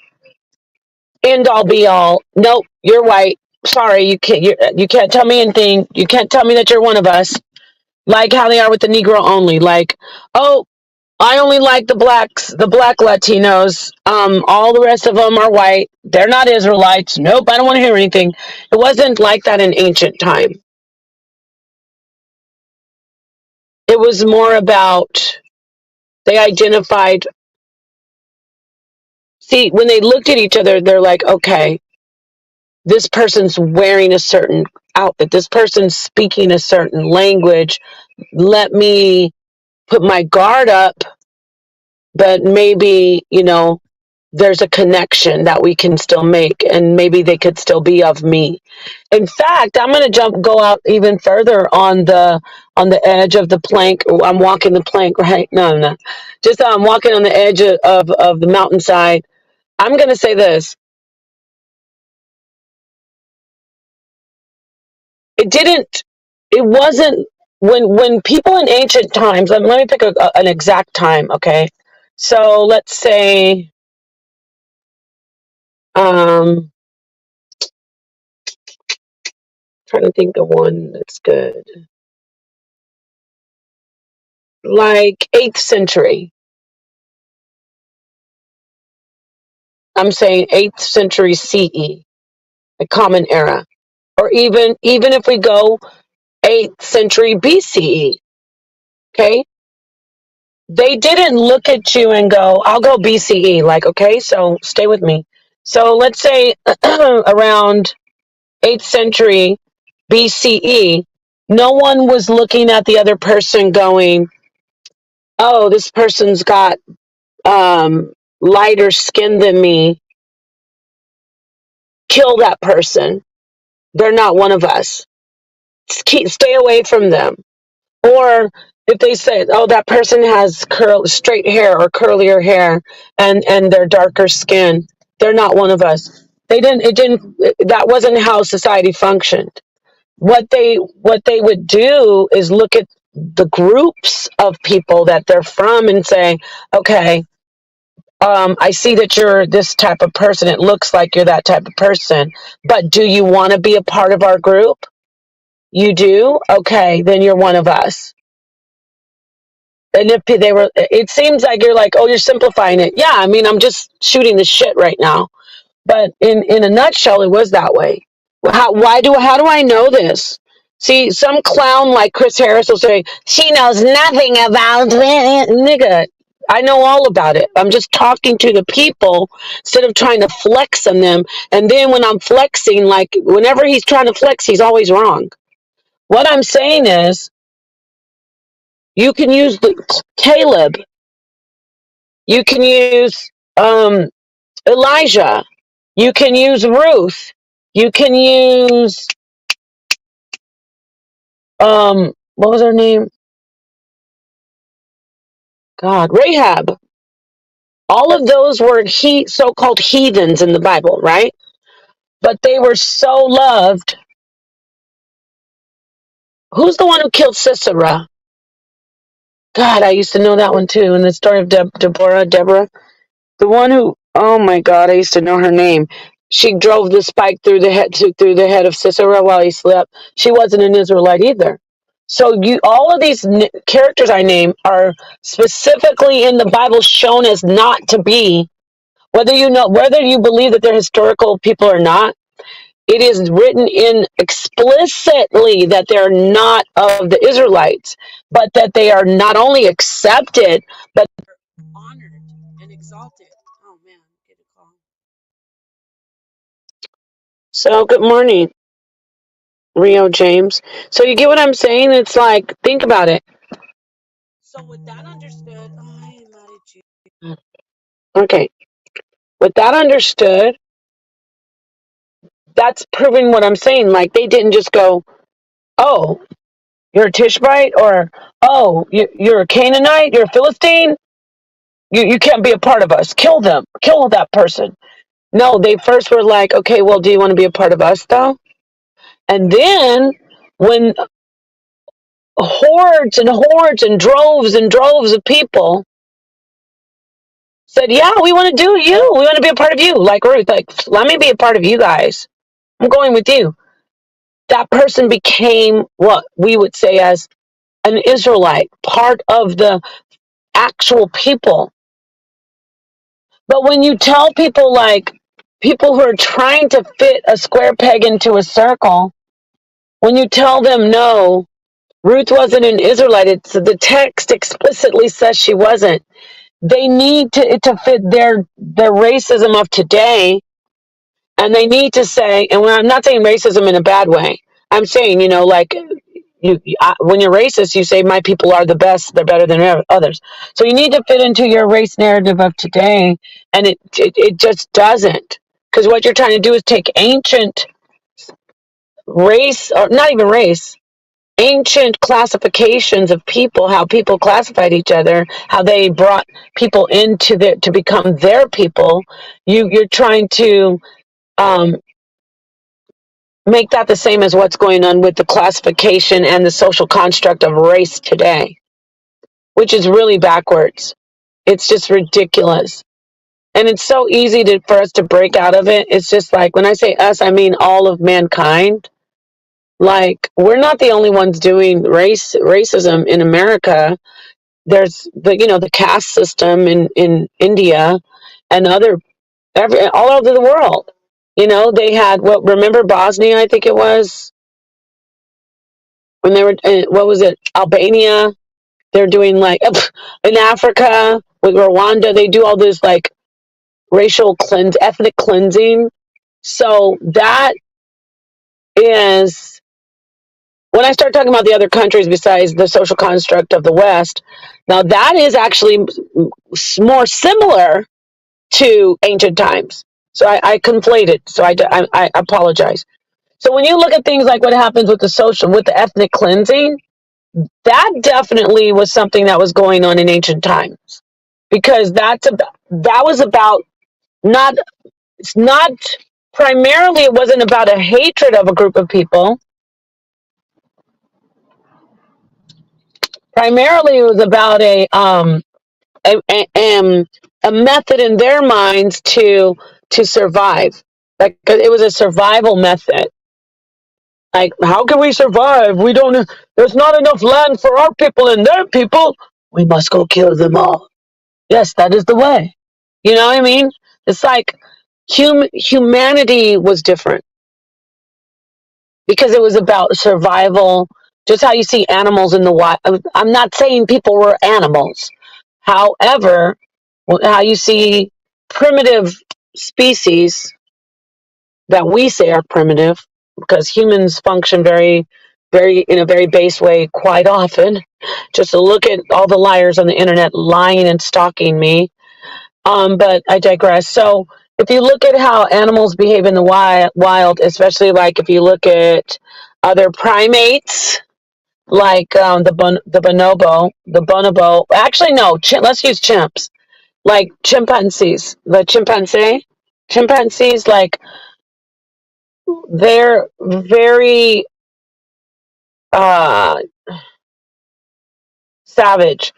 end all be all. Nope, you're white. Sorry, you can't tell me anything. You can't tell me that you're one of us. Like how they are with the Negro only. Like, oh, I only like the blacks, the black Latinos. All the rest of them are white. They're not Israelites. Nope, I don't want to hear anything. It wasn't like that in ancient time. It was more about, they identified. See, when they looked at each other, they're like, okay, this person's wearing a certain outfit. This person's speaking a certain language. Let me put my guard up, but maybe, there's a connection that we can still make, and maybe they could still be of me. In fact, I'm going to go out even further on the edge of the plank. I'm walking the plank, right? No. Just I'm walking on the edge of the mountainside. I'm going to say this. It wasn't, when people in ancient times, let me pick an exact time, okay? So let's say, trying to think of one that's good. Like 8th century. I'm saying 8th century CE, a common era. Or even if we go 8th century BCE, okay? They didn't look at you and go, I'll go BCE. Like, okay, so stay with me. So let's say around 8th century BCE, no one was looking at the other person going, oh, this person's got lighter skin than me. Kill that person. They're not one of us. Stay away from them. Or if they say, oh, that person has straight hair or curlier hair and they're darker skin, they're not one of us. That wasn't how society functioned. What they would do is look at the groups of people that they're from and say, okay, I see that you're this type of person. It looks like you're that type of person, but do you want to be a part of our group? You do? Okay, then you're one of us. And if they were, it seems like you're like, oh, you're simplifying it. Yeah, I mean, I'm just shooting the shit right now. But in a nutshell, it was that way. How do I know this? See, some clown like Chris Harris will say, she knows nothing about it. Nigga, I know all about it. I'm just talking to the people instead of trying to flex on them. And then when I'm flexing, like whenever he's trying to flex, he's always wrong. What I'm saying is, you can use the Caleb. You can use Elijah. You can use Ruth. You can use what was her name? God, Rahab. All of those were so-called heathens in the Bible, right? But they were so loved. Who's the one who killed Sisera? God, I used to know that one too. In the story of Deborah. The one who, oh my God, I used to know her name. She drove the spike through the head of Sisera while he slept. She wasn't an Israelite either. So all of these characters I name are specifically in the Bible shown as not to be. Whether you believe that they're historical people or not, it is written in explicitly that they're not of the Israelites, but that they are not only accepted, but honored and exalted. Oh man, get a call. So good morning, Rio James. So you get what I'm saying? It's like, think about it. So with that understood, oh, I am mad at you. Okay. With that understood, that's proving what I'm saying. Like they didn't just go, oh, you're a Tishbite, or oh, you're a Canaanite, you're a Philistine. You can't be a part of us. Kill them. Kill that person. No, they first were like, okay, well, do you want to be a part of us though? And then when hordes and droves of people said, yeah, we want to do you. We want to be a part of you. Like Ruth, like, let me be a part of you guys. I'm going with you. That person became what we would say as an Israelite, part of the actual people. But when you tell people, like people who are trying to fit a square peg into a circle, when you tell them no, Ruth wasn't an Israelite, the text explicitly says she wasn't. They need to fit their racism of today, and they need to say, and I'm not saying racism in a bad way. I'm saying, like when you're racist, you say my people are the best, they're better than others. So you need to fit into your race narrative of today, and it just doesn't, because what you're trying to do is take ancient race, or not even race, ancient classifications of people, how people classified each other, how they brought people to become their people. You're trying to um, make that the same as what's going on with the classification and the social construct of race today, which is really backwards. It's just ridiculous. And it's so easy for us to break out of it. It's just like, when I say us, I mean all of mankind. Like, we're not the only ones doing racism in America. There's the caste system in India and all over the world. They had, remember Bosnia, I think it was, when they were, what was it, Albania? They're doing like in Africa with Rwanda, they do all this like ethnic cleansing. So that is when I start talking about the other countries besides the social construct of the West. Now that is actually more similar to ancient times. So I conflated. So I apologize. So when you look at things like what happens with the ethnic cleansing, that definitely was something that was going on in ancient times, because that was about not it's not primarily, it wasn't about a hatred of a group of people. Primarily, it was about a, a, um, a method in their minds to survive. Like it was a survival method. Like, how can we survive? We don't. There's not enough land for our people and their people. We must go kill them all. Yes, that is the way. You know what I mean? It's like humanity was different because it was about survival. Just how you see animals in the wild. I'm not saying people were animals. However, how you see primitive species that we say are primitive, because humans function very in a very base way quite often. Just to look at all the liars on the internet lying and stalking me. But I digress. So if you look at how animals behave in the wild, especially like if you look at other primates, like the bonobo. Actually, no. Let's use chimps. Like chimpanzees, chimpanzees, like they're very uh, savage,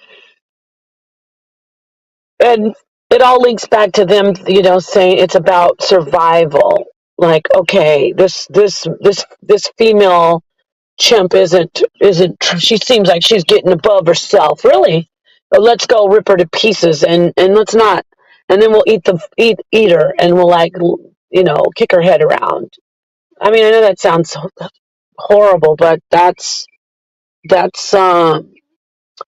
and it all links back to them, saying it's about survival. Like, okay, this female chimp isn't. She seems like she's getting above herself. Really, but let's go rip her to pieces, and let's not, and then we'll eat her, and we'll like kick her head around. I mean, I know that sounds horrible, but that's what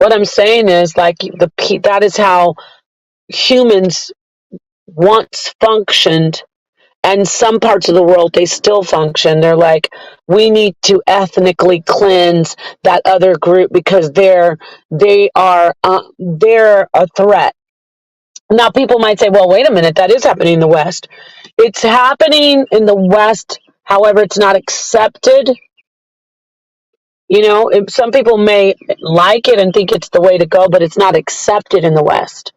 I'm saying is like that is how humans once functioned, and some parts of the world they still function. They're like, we need to ethnically cleanse that other group because they're a threat. Now people might say, well, wait a minute, that is happening in the West. It's happening in the West, however it's not accepted. Some people may like it and think it's the way to go, but it's not accepted in the West.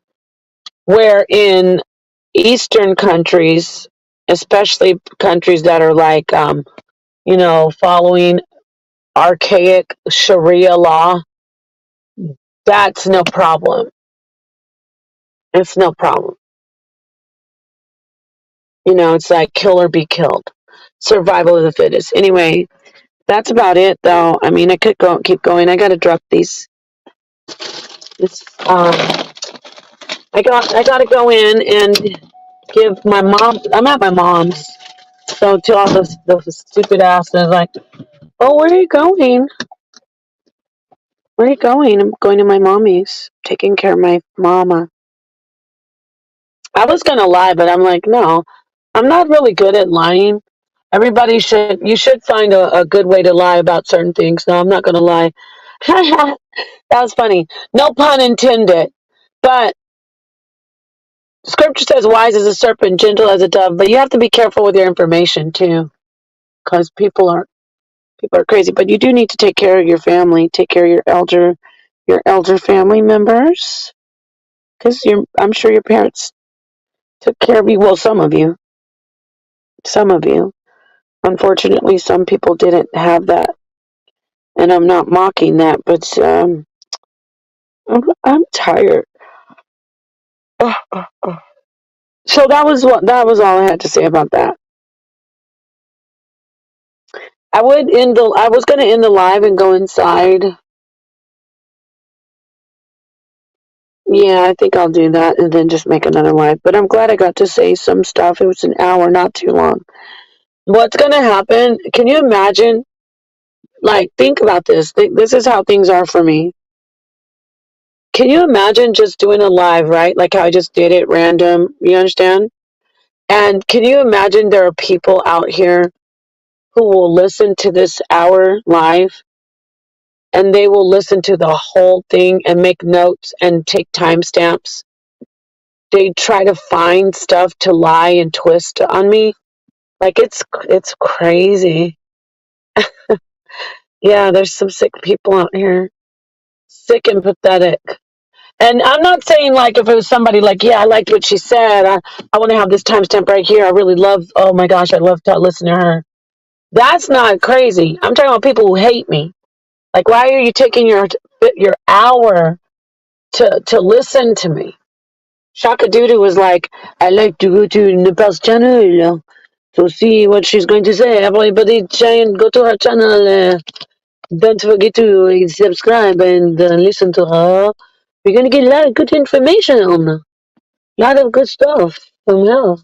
Where in Eastern countries, especially countries that are like, following archaic Sharia law, that's no problem. It's no problem. It's like kill or be killed. Survival of the fittest. Anyway, that's about it, though. I mean, I could keep going. I got to drop these. It's, I got to go in and give my mom. I'm at my mom's, so to all those stupid asses, like, oh, where are you going? Where are you going? I'm going to my mommy's, taking care of my mama. I was gonna lie, but I'm like, no, I'm not really good at lying. You should find a good way to lie about certain things. No, I'm not gonna lie. That was funny. No pun intended. But scripture says wise as a serpent, gentle as a dove, but you have to be careful with your information too, because people are crazy. But you do need to take care of your family, take care of your elder family members, because I'm sure your parents took care of you. Well, some of you. Unfortunately, some people didn't have that, and I'm not mocking that, but I'm tired. So that was all I had to say about that. I was going to end the live and go inside. Yeah, I think I'll do that and then just make another live. But I'm glad I got to say some stuff. It was an hour, not too long. What's going to happen? Can you imagine? Like, think about this. This is how things are for me. Can you imagine just doing a live, right? Like how I just did it random, you understand? And can you imagine there are people out here who will listen to this hour live and they will listen to the whole thing and make notes and take timestamps. They try to find stuff to lie and twist on me. Like it's crazy. Yeah, there's some sick people out here. Sick and pathetic. And I'm not saying like if it was somebody like, yeah, I liked what she said. I want to have this timestamp right here. I really love, oh my gosh, I love to listen to her. That's not crazy. I'm talking about people who hate me. Like, why are you taking your hour to listen to me? Shaka Dudu was like, I like to go to Nepal's channel to see what she's going to say. Everybody try and go to her channel. Don't forget to subscribe and listen to her. You're going to get a lot of good information. A lot of good stuff from her.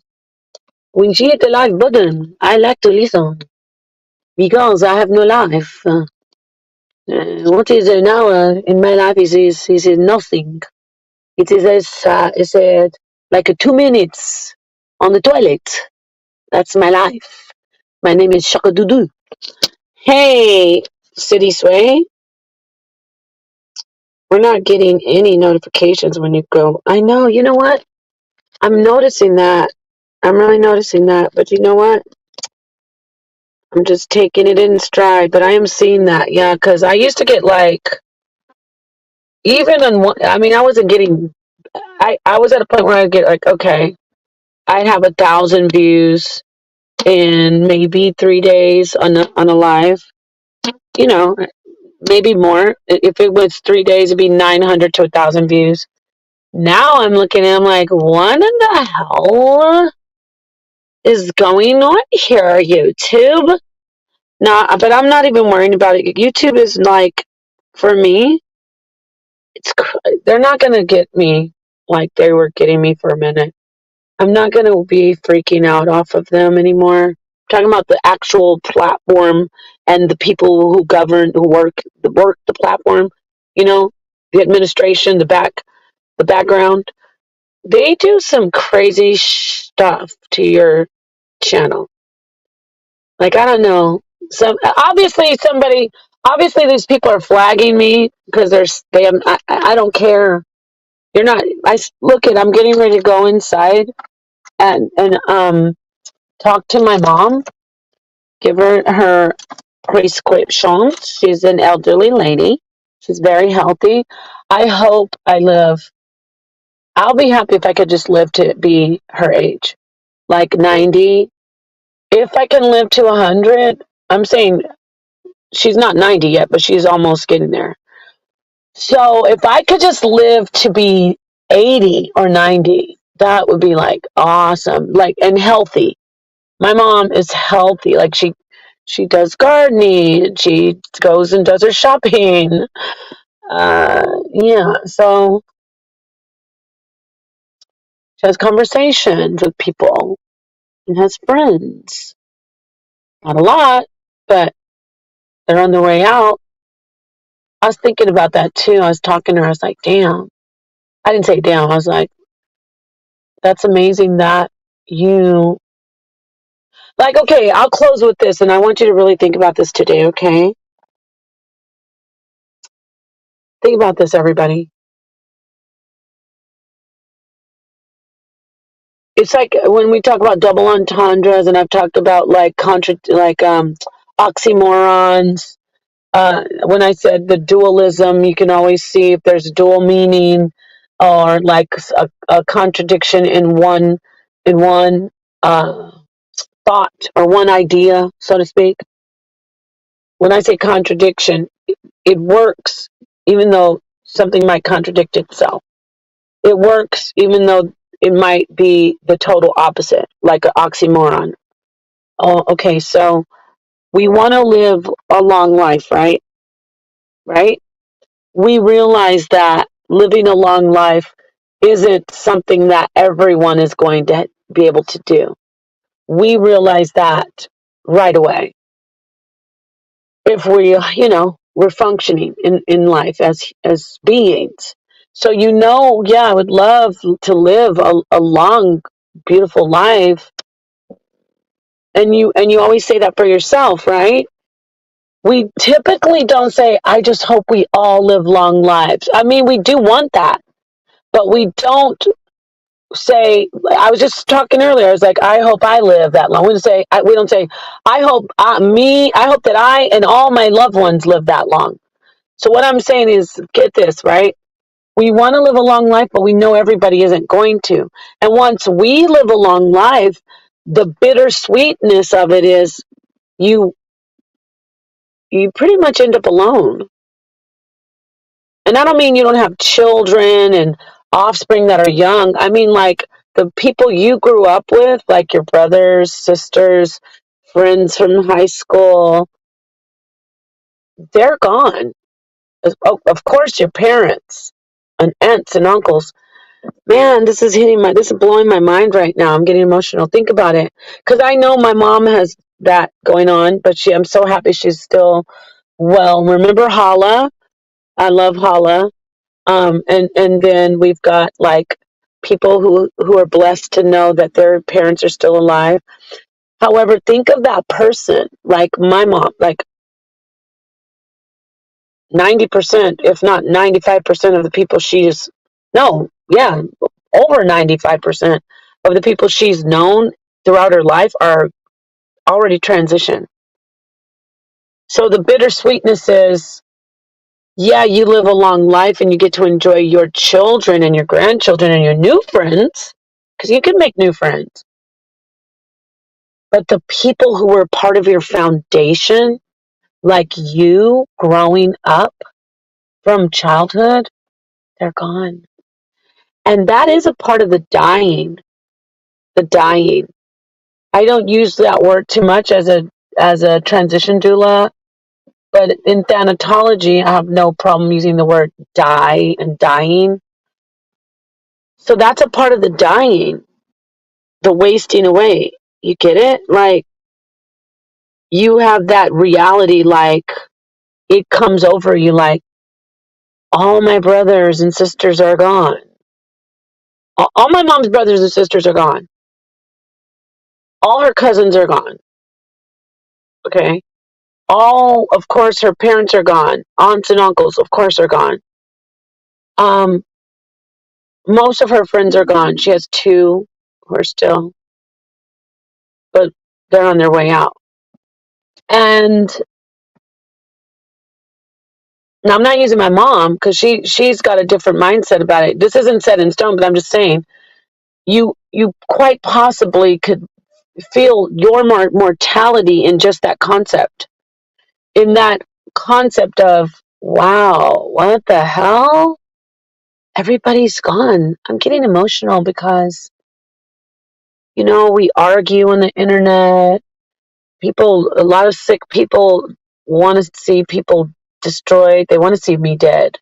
When she hit the live button, I like to listen because I have no life. What is an hour in my life is nothing. It is like a 2 minutes on the toilet. That's my life. My name is Shaka Dudu. Hey, City Sway. We're not getting any notifications when you go. I know. You know what? I'm noticing that. I'm really noticing that. But you know what? I'm just taking it in stride. But I am seeing that. Yeah, because I used to get like, even on one, I mean, I wasn't getting, I was at a point where I'd get like, okay, I'd have 1,000 views in maybe 3 days on a live. You know, maybe more. If it was 3 days, it'd be 900 to 1,000 views. Now I'm looking at, I'm like, what in the hell is going on here, YouTube? No, but I'm not even worrying about it. YouTube is like, for me, they're not gonna get me like they were getting me for a minute. I'm not gonna be freaking out off of them anymore. I'm talking about the actual platform and the people who govern, who work the platform. You know, the administration, the background. They do some crazy stuff to your channel. Like, I don't know. Obviously these people are flagging me because I don't care. You're not. Look at. I'm getting ready to go inside and talk to my mom. Give her prescription. She's an elderly lady. She's very healthy. I hope I live. I'll be happy if I could just live to be her age, like 90. If I can live to 100, I'm saying she's not 90 yet, but she's almost getting there. So if I could just live to be 80 or 90, that would be like awesome, like, and healthy. My mom is healthy. Like she does gardening. She goes and does her shopping. Yeah. So she has conversations with people and has friends. Not a lot, but they're on their way out. I was thinking about that too. I was talking to her. I was like, damn. I didn't say damn. I was like, that's amazing that you, like, okay, I'll close with this and I want you to really think about this today, okay? Think about this, everybody. It's like when we talk about double entendres and I've talked about like oxymorons. When I said the dualism, you can always see if there's dual meaning or like a contradiction in one uh, thought or one idea, so to speak. When I say contradiction, it works even though something might contradict itself. It works even though it might be the total opposite, like an oxymoron. Oh, okay, so we want to live a long life, right? Right? We realize that living a long life isn't something that everyone is going to be able to do. We realize that right away. If we're functioning in life as beings. So yeah, I would love to live a long, beautiful life. And you always say that for yourself, right? We typically don't say, I just hope we all live long lives. I mean, we do want that, but we don't say, I was just talking earlier, I was like, I hope I live that long. We don't say, I hope I hope that I and all my loved ones live that long. So what I'm saying is, get this, right? We want to live a long life, but we know everybody isn't going to. And once we live a long life, the bittersweetness of it is you you pretty much end up alone. And I don't mean you don't have children and offspring that are young. I mean, like, the people you grew up with, like your brothers, sisters, friends from high school, they're gone. Of course, your parents and aunts and uncles. Man, this is blowing my mind right now. I'm getting emotional. Think about it. Because I know my mom has that going on, but I'm so happy she's still well. Remember Hala? I love Hala. And then we've got, like, people who are blessed to know that their parents are still alive. However, think of that person, like my mom, like 90%, if not 95% of the people no, yeah, over 95% of the people she's known throughout her life are already transitioned. So the bittersweetness is, yeah, you live a long life and you get to enjoy your children and your grandchildren and your new friends, because you can make new friends. But the people who were part of your foundation, like you growing up from childhood, they're gone. And that is a part of the dying. The dying. I don't use that word too much as a transition doula, but in thanatology, I have no problem using the word die and dying. So that's a part of the dying, the wasting away. You get it? Like, you have that reality, like, it comes over you, like, all my brothers and sisters are gone. All my mom's brothers and sisters are gone. All her cousins are gone. Okay? Of course, her parents are gone. Aunts and uncles, of course, are gone. Um, Most of her friends are gone. She has two who are still, but they're on their way out. And now I'm not using my mom because she's got a different mindset about it. This isn't set in stone, but I'm just saying you quite possibly could feel your mortality in just that concept. In that concept of, wow, what the hell? Everybody's gone. I'm getting emotional because, we argue on the internet. A lot of sick people want to see people destroyed. They want to see me dead.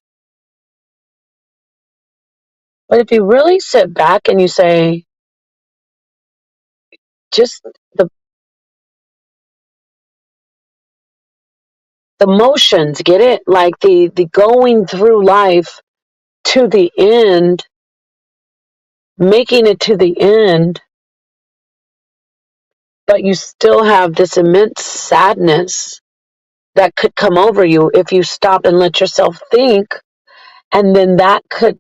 But if you really sit back and you say, just the the motions, get it? Like the going through life to the end, making it to the end, but you still have this immense sadness that could come over you if you stop and let yourself think. And then that could,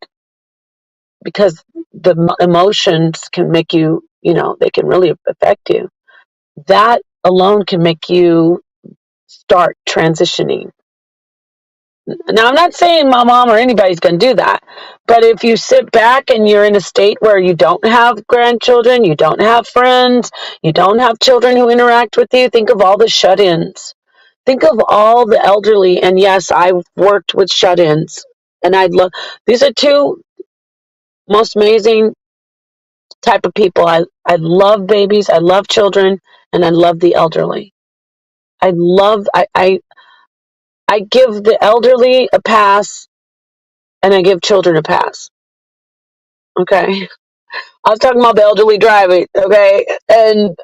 because the emotions can make you, they can really affect you. That alone can make you start transitioning. Now, I'm not saying my mom or anybody's going to do that, but if you sit back and you're in a state where you don't have grandchildren, you don't have friends, you don't have children who interact with you, think of all the shut-ins. Think of all the elderly, and yes, I've worked with shut-ins, and these are two most amazing type of people. I love babies, I love children, and I love the elderly. I give the elderly a pass, and I give children a pass. Okay, I was talking about the elderly driving. Okay, and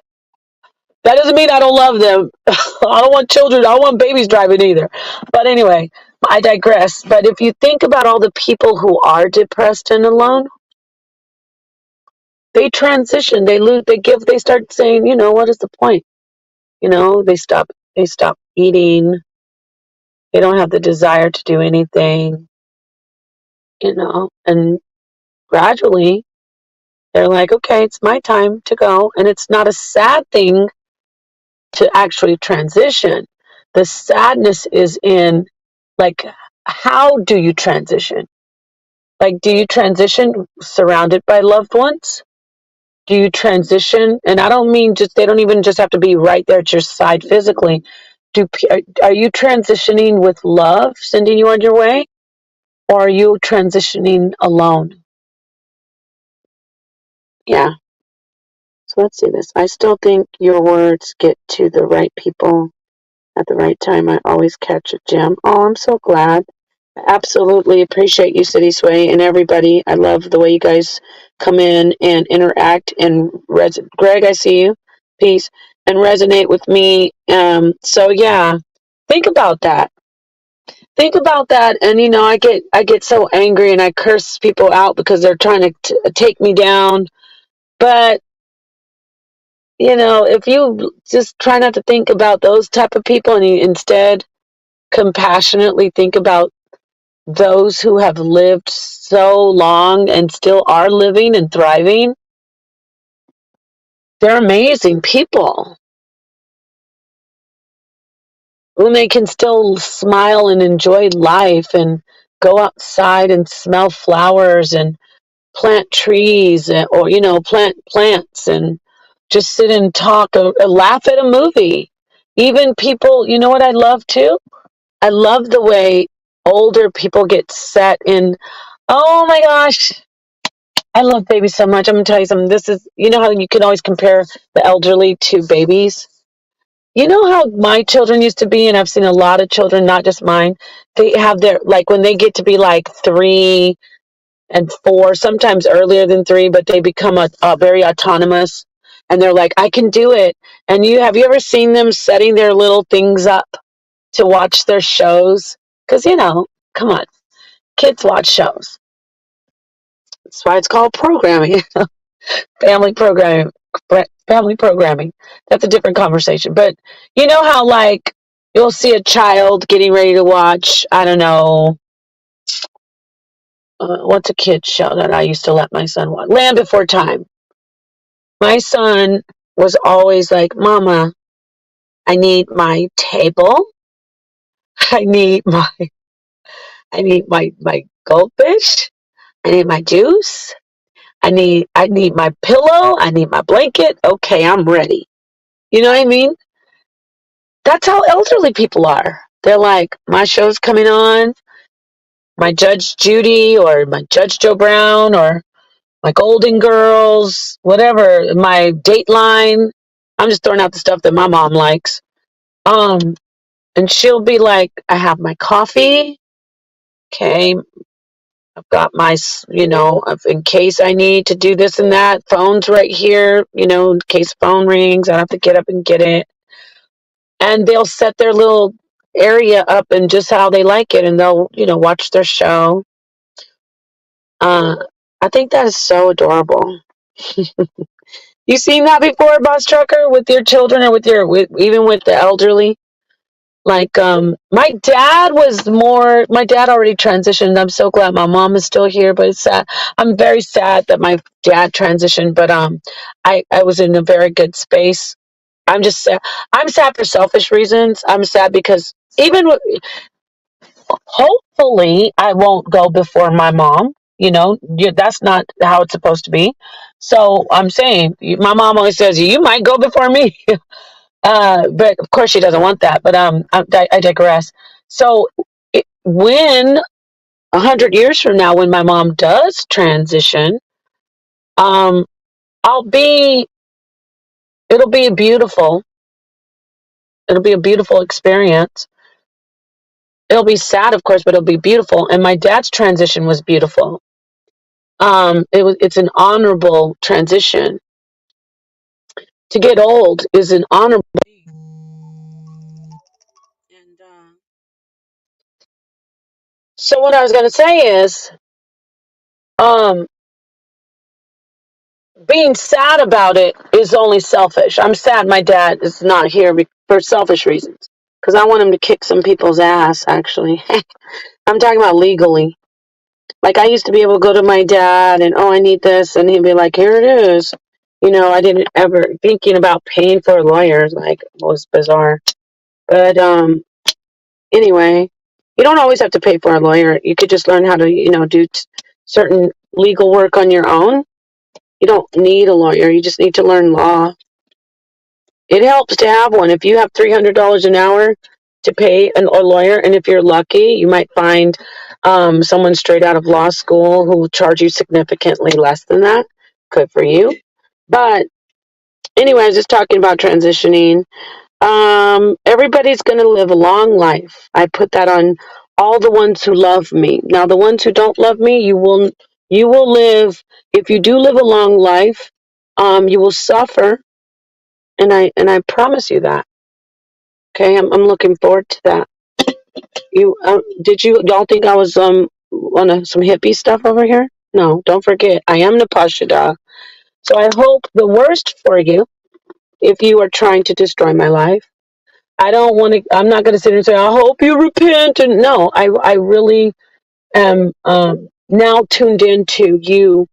that doesn't mean I don't love them. I don't want children. I don't want babies driving either. But anyway, I digress. But if you think about all the people who are depressed and alone, they transition. They lose. They give. They start saying, what is the point? They stop. They stop eating. They don't have the desire to do anything. And gradually they're like, okay, it's my time to go. And it's not a sad thing to actually transition. The sadness is in, like, how do you transition? Like, do you transition surrounded by loved ones? Do you transition? And I don't mean just, they don't even just have to be right there at your side physically. Are you transitioning with love, sending you on your way? Or are you transitioning alone? Yeah. So let's see this. I still think your words get to the right people at the right time. I always catch a gem. Oh, I'm so glad. I absolutely appreciate you, City Sway, and everybody. I love the way you guys come in and interact and Greg, I see you. Peace. And resonate with me. So yeah, think about that. Think about that. And I get so angry and I curse people out because they're trying to take me down. But if you just try not to think about those type of people and you instead compassionately think about those who have lived so long and still are living and thriving, they're amazing people when they can still smile and enjoy life and go outside and smell flowers and plant trees or plant plants and just sit and talk or laugh at a movie. Even people, you know what I love too? I love the way older people get set in. Oh my gosh, I love babies so much. I'm gonna tell you something. This is, how you can always compare the elderly to babies. You know how my children used to be, and I've seen a lot of children, not just mine. They have their, like, when they get to be like 3 and 4, sometimes earlier than 3, but they become a very autonomous, and they're like, I can do it. And have you ever seen them setting their little things up to watch their shows? Because come on, kids watch shows. That's why it's called programming. family programming family programming. That's a different conversation. But you know how, like, you'll see a child getting ready to watch, I don't know, what's a kid's show that I used to let my son watch? Land Before Time. My son was always like, Mama, I need my table. I need my goldfish. I need my juice. I need my pillow. I need my blanket. Okay, I'm ready. You know what I mean? That's how elderly people are. They're like, my show's coming on, my Judge Judy or my Judge Joe Brown or my Golden Girls, whatever, my Dateline. I'm just throwing out the stuff that my mom likes. And she'll be like, I have my coffee. Okay, I've got my, in case I need to do this and that, phone's right here, in case phone rings, I have to get up and get it. And they'll set their little area up and just how they like it, and they'll watch their show. uh I think that is so adorable. You seen that before, Boss Trucker, with your children or even with the elderly? Like, my dad already transitioned. I'm so glad my mom is still here, but it's sad. I'm very sad that my dad transitioned, but I was in a very good space. I'm just sad. I'm sad for selfish reasons. I'm sad because hopefully I won't go before my mom. That's not how it's supposed to be. So I'm saying, my mom always says, you might go before me. But of course she doesn't want that. But I digress. So when 100 years from now, when my mom does transition, um, I'll be. It'll be beautiful. It'll be a beautiful experience. It'll be sad, of course, but it'll be beautiful. And my dad's transition was beautiful. It's an honorable transition. To get old is an honorable thing. And So what I was going to say is, um, being sad about it is only selfish. I'm sad my dad is not here for selfish reasons. Because I want him to kick some people's ass, actually. I'm talking about legally. Like, I used to be able to go to my dad and, oh, I need this. And he'd be like, here it is. I didn't ever, thinking about paying for a lawyer, like, was bizarre. But anyway, you don't always have to pay for a lawyer. You could just learn how to, do certain legal work on your own. You don't need a lawyer. You just need to learn law. It helps to have one. If you have $300 an hour to pay a lawyer, and if you're lucky, you might find someone straight out of law school who will charge you significantly less than that. Good for you. But anyway, I was just talking about transitioning. Everybody's going to live a long life. I put that on all the ones who love me. Now, the ones who don't love me, you will live. If you do live a long life, you will suffer, and I promise you that. Okay, I'm looking forward to that. Y'all think I was on some hippie stuff over here? No, don't forget, I am Napashida. So I hope the worst for you if you are trying to destroy my life. I'm not going to sit here and say, I hope you repent. And no, I really am now tuned into you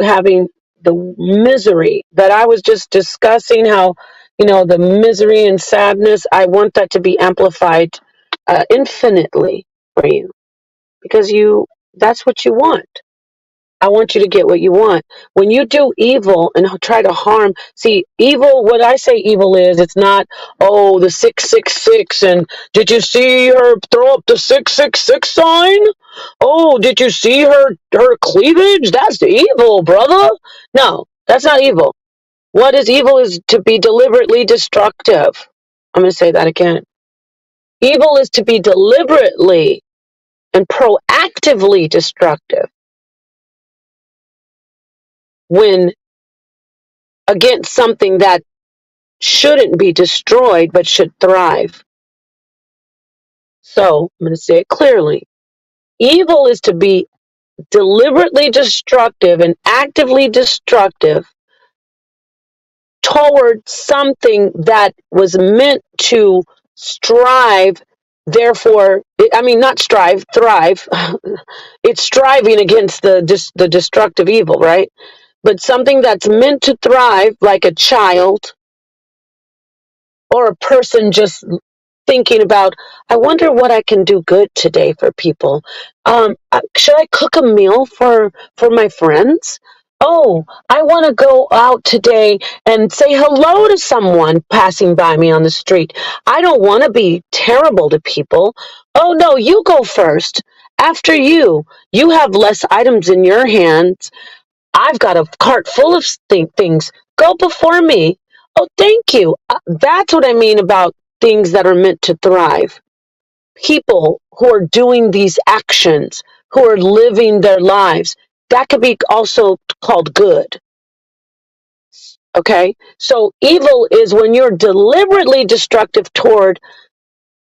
having the misery that I was just discussing, how, the misery and sadness, I want that to be amplified infinitely for you, because that's what you want. I want you to get what you want. When you do evil and try to harm, see, evil, what I say evil is, it's not, oh, the 666, and did you see her throw up the 666 sign? Oh, did you see her cleavage? That's evil, brother. No, that's not evil. What is evil is to be deliberately destructive. I'm going to say that again. Evil is to be deliberately and proactively destructive when against something that shouldn't be destroyed but should thrive. So I'm going to say it clearly. Evil is to be deliberately destructive and actively destructive toward something that was meant to strive, therefore, I mean, not strive, thrive. It's striving against the destructive evil, right? But something that's meant to thrive, like a child or a person just thinking about, I wonder what I can do good today for people. Should I cook a meal for my friends? Oh, I want to go out today and say hello to someone passing by me on the street. I don't want to be terrible to people. Oh, no, you go first. After you, you have less items in your hands. I've got a cart full of things. Go before me. Oh, thank you. That's what I mean about things that are meant to thrive. People who are doing these actions, who are living their lives, that could be also called good. Okay? So evil is when you're deliberately destructive toward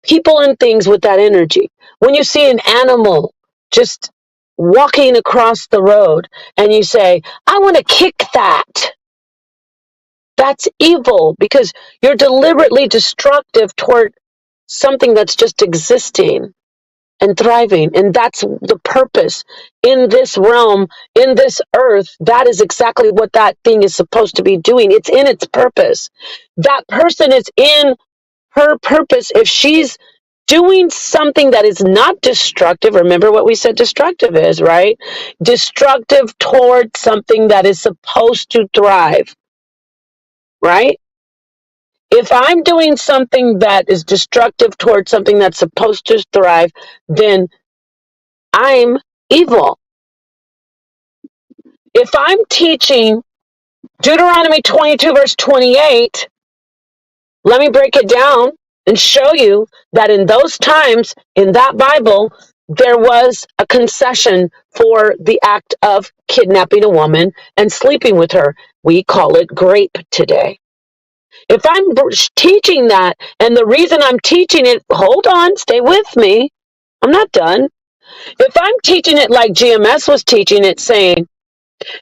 people and things with that energy. When you see an animal just walking across the road and you say, I want to kick that. That's evil, because you're deliberately destructive toward something that's just existing and thriving. And that's the purpose in this realm, in this earth. That is exactly what that thing is supposed to be doing. It's in its purpose. That person is in her purpose. If she's doing something that is not destructive, remember what we said destructive is, right? Destructive toward something that is supposed to thrive, right? If I'm doing something that is destructive towards something that's supposed to thrive, then I'm evil. If I'm teaching Deuteronomy 22, verse 28, let me break it down and show you that in those times, in that Bible, there was a concession for the act of kidnapping a woman and sleeping with her. We call it grape today. If I'm teaching that, and the reason I'm teaching it, hold on, stay with me. I'm not done. If I'm teaching it like GMS was teaching it, saying,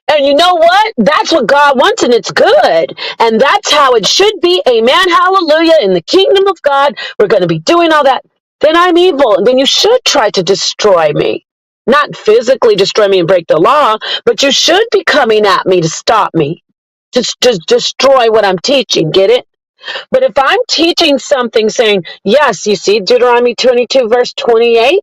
and you know what? That's what God wants, and it's good. And that's how it should be. Amen. Hallelujah. In the kingdom of God, we're going to be doing all that. Then I'm evil. And then you should try to destroy me. Not physically destroy me and break the law, but you should be coming at me to stop me, to destroy what I'm teaching. Get it? But if I'm teaching something saying, yes, you see, Deuteronomy 22, verse 28,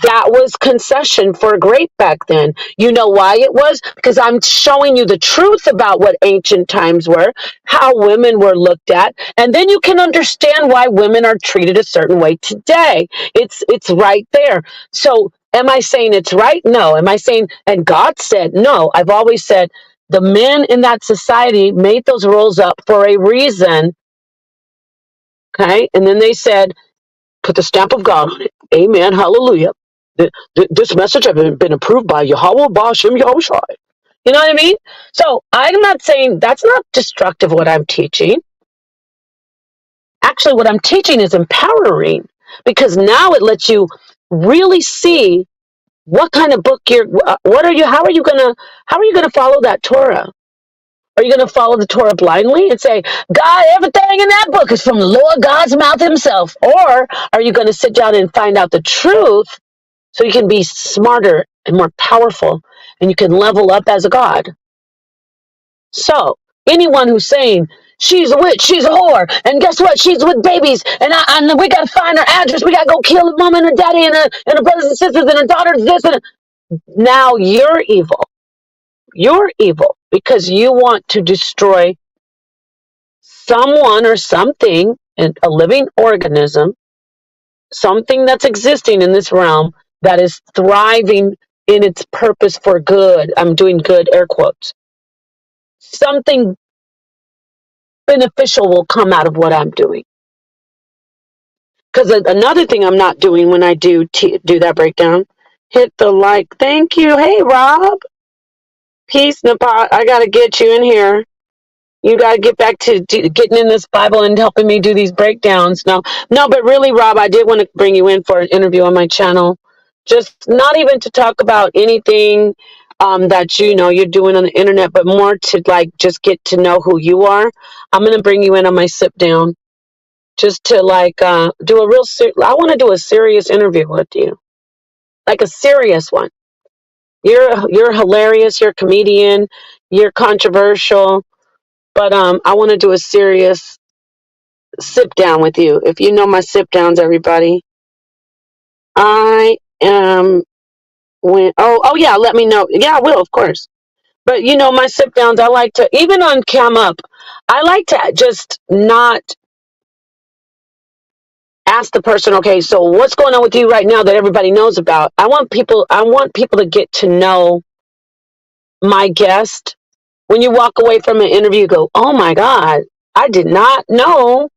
that was concession for grape back then. You know why it was? Because I'm showing you the truth about what ancient times were, how women were looked at, and then you can understand why women are treated a certain way today. It's right there. So am I saying it's right? No. Am I saying, and God said, no. I've always said, the men in that society made those rules up for a reason. Okay, and then they said, put the stamp of God on it. Amen. Hallelujah. This message has been approved by Yahweh Bashem Yahushai. You know what I mean? So I'm not saying that's not destructive what I'm teaching. Actually, what I'm teaching is empowering, because now it lets you really see what kind of book how are you gonna follow that Torah? Are you going to follow the Torah blindly and say, God, everything in that book is from the Lord God's mouth himself? Or are you going to sit down and find out the truth so you can be smarter and more powerful and you can level up as a God? So, anyone who's saying, she's a witch, she's a whore, and guess what? She's with babies, and we got to find her address, we got to go kill her mom and her daddy and her brothers and sisters and her daughters, this and now you're evil. You're evil because you want to destroy someone or something, a living organism, something that's existing in this realm that is thriving in its purpose for good. I'm doing good, air quotes. Something beneficial will come out of what I'm doing. Because another thing I'm not doing when I do that breakdown, hit the like. Thank you. Hey, Rob. Peace, Nepal. I got to get you in here. You got to get back to getting in this Bible and helping me do these breakdowns. No, but really, Rob, I did want to bring you in for an interview on my channel. Just not even to talk about anything that you're doing on the internet, but more to just get to know who you are. I'm going to bring you in on my sit down just to do a real. I want to do a serious interview with you, like a serious one. You're hilarious. You're a comedian. You're controversial. But I want to do a serious sit down with you. If you know my sit downs, everybody, I am oh yeah, let me know. Yeah, I will, of course. But my sit downs, I like to, even on Cam Up, I like to just not ask the person, okay, so what's going on with you right now that everybody knows about? I want people to get to know my guest. When you walk away from an interview, you go, oh my God, I did not know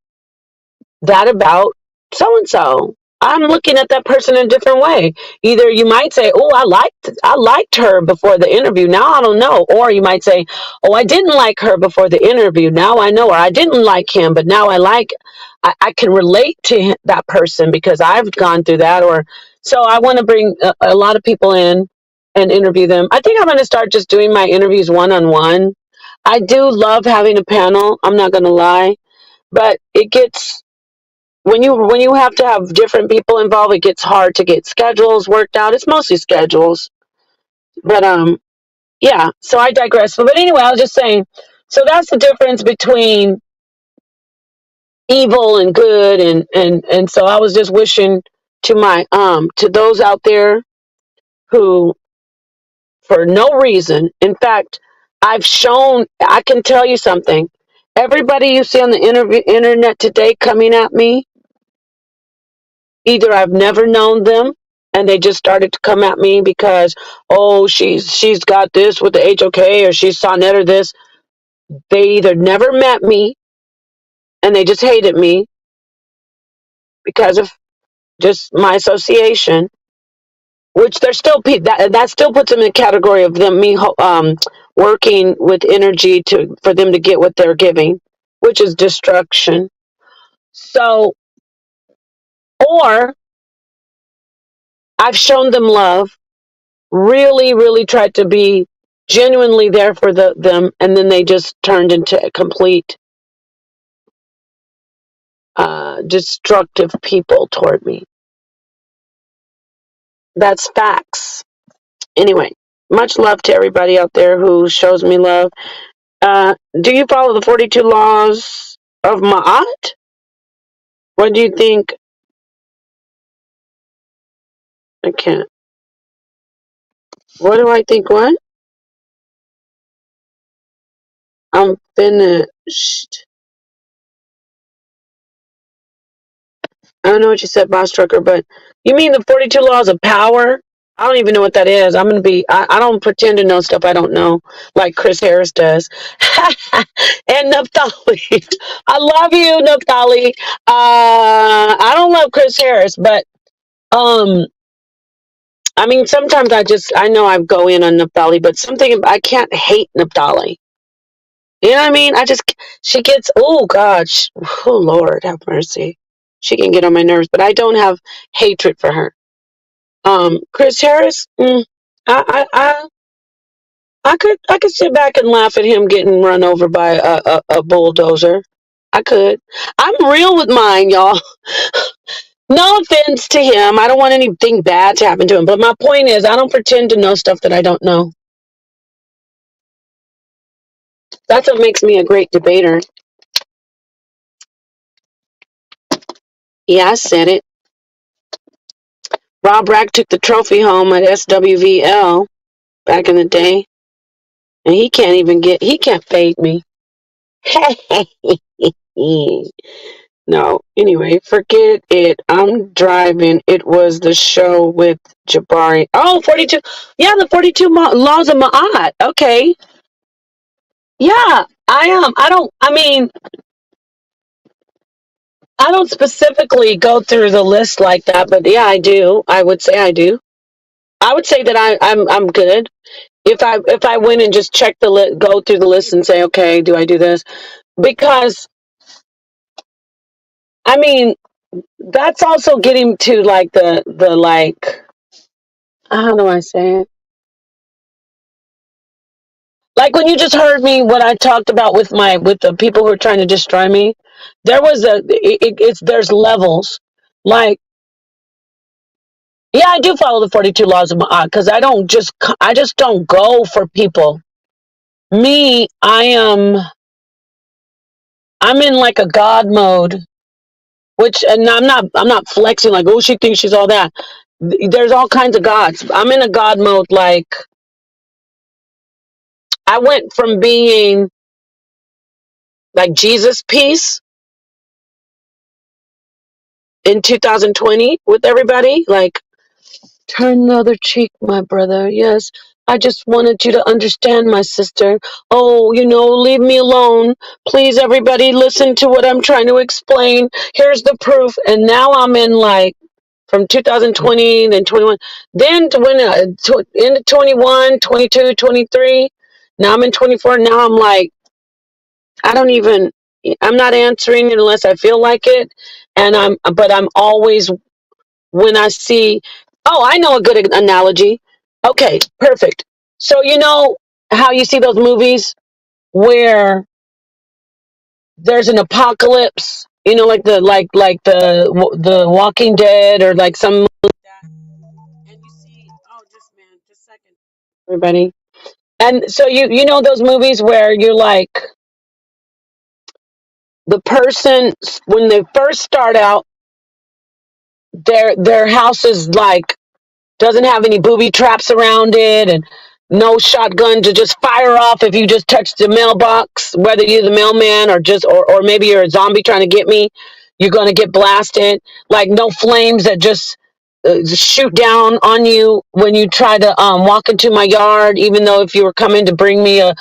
that about so and so. I'm looking at that person in a different way. Either you might say, "Oh, I liked her before the interview. Now I don't know," or you might say, "Oh, I didn't like her before the interview. Now I know her. I didn't like him, but now I like. I can relate to that person because I've gone through that." Or so I want to bring a lot of people in and interview them. I think I'm going to start just doing my interviews one-on-one. I do love having a panel. I'm not going to lie, but it gets when you have to have different people involved, it gets hard to get schedules worked out. It's mostly schedules, but yeah. So I digress. But anyway, I was just saying. So that's the difference between evil and good, and so I was just wishing to my to those out there who, for no reason, in fact, I've shown. I can tell you something. Everybody you see on the internet today coming at me, either I've never known them and they just started to come at me because, oh, she's got this with the HOK, or she's Sonnet or this. They either never met me and they just hated me because of just my association, which they're still that still puts them in the category of me working with energy for them to get what they're giving, which is destruction. So, or I've shown them love, really, really tried to be genuinely there for them, and then they just turned into a complete destructive people toward me. That's facts. Anyway, much love to everybody out there who shows me love. Do you follow the 42 laws of Ma'at? What do you think? I can't. What do I think? What? I'm finished. I don't know what you said, Boss Trucker, but you mean the 42 laws of power? I don't even know what that is. I'm going to be, I don't pretend to know stuff I don't know, like Chris Harris does. And Naphtali. I love you, Naphtali. I don't love Chris Harris, but, I mean, sometimes I know I go in on Naphtali, but something, I can't hate Naphtali. You know what I mean? She gets, oh God, oh Lord, have mercy. She can get on my nerves, but I don't have hatred for her. Chris Harris, I could sit back and laugh at him getting run over by a bulldozer. I could. I'm real with mine, y'all. No offense to him. I don't want anything bad to happen to him. But my point is, I don't pretend to know stuff that I don't know. That's what makes me a great debater. Yeah, I said it. Rob Rack took the trophy home at SWVL back in the day, and he can't fade me. No, anyway, forget it. I'm driving. It was the show with Jabari. Oh, 42. Yeah, the 42 laws of Ma'at. Okay. Yeah, I am. I don't specifically go through the list like that, but yeah, I do. I would say I do. I would say that I'm good. If I went and just check the list, go through the list and say, okay, do I do this? Because I mean, that's also getting to like the like, how do I say it? Like when you just heard me, what I talked about with the people who are trying to destroy me, there was there's levels. Like, yeah, I do follow the 42 laws of Ma'at because I just don't go for people. Me, I'm in like a God mode, which, and I'm not flexing like, oh, she thinks she's all that. There's all kinds of gods. I'm in a God mode. Like, I went from being like Jesus peace in 2020 with everybody, like, turn the other cheek, my brother. Yes, I just wanted you to understand, my sister. Oh, leave me alone. Please, everybody, listen to what I'm trying to explain. Here's the proof. And now I'm in like from 2020, then 21, then to when into 21, 22, 23. Now I'm in 24. Now I'm like, I'm not answering unless I feel like it. But I'm always, when I see, oh, I know a good analogy. Okay, perfect. So you know how you see those movies where there's an apocalypse, like the Walking Dead or like some, and you see, oh, just a second, everybody. And so you know those movies where you're like, the person, when they first start out, their house is like, doesn't have any booby traps around it, and no shotgun to just fire off if you just touch the mailbox, whether you're the mailman or maybe you're a zombie trying to get me, you're going to get blasted. Like, no flames that just shoot down on you when you try to walk into my yard, even though if you were coming to bring me a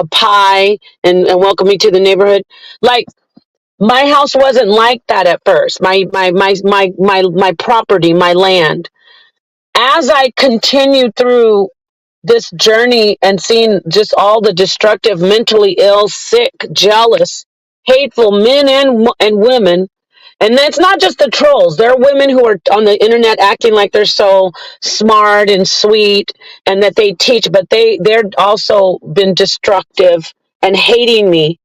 pie and welcome me to the neighborhood. Like, my house wasn't like that at first. My property, my land. As I continued through this journey and seeing just all the destructive, mentally ill, sick, jealous, hateful men and women, And it's not just the trolls. There are women who are on the internet acting like they're so smart and sweet and that they teach, but they're also been destructive and hating me.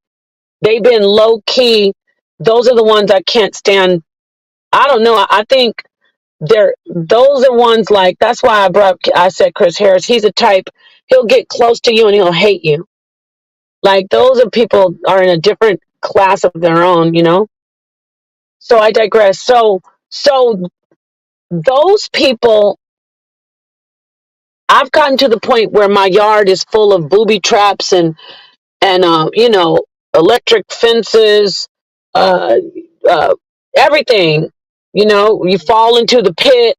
They've been low key. Those are the ones I can't stand. I don't know. I think those are ones like, that's why I said Chris Harris. He's a type, he'll get close to you and he'll hate you. Like those are people are in a different class of their own, you know? So I digress. So those people, I've gotten to the point where my yard is full of booby traps and electric fences, uh, uh, everything. You know, you fall into the pit,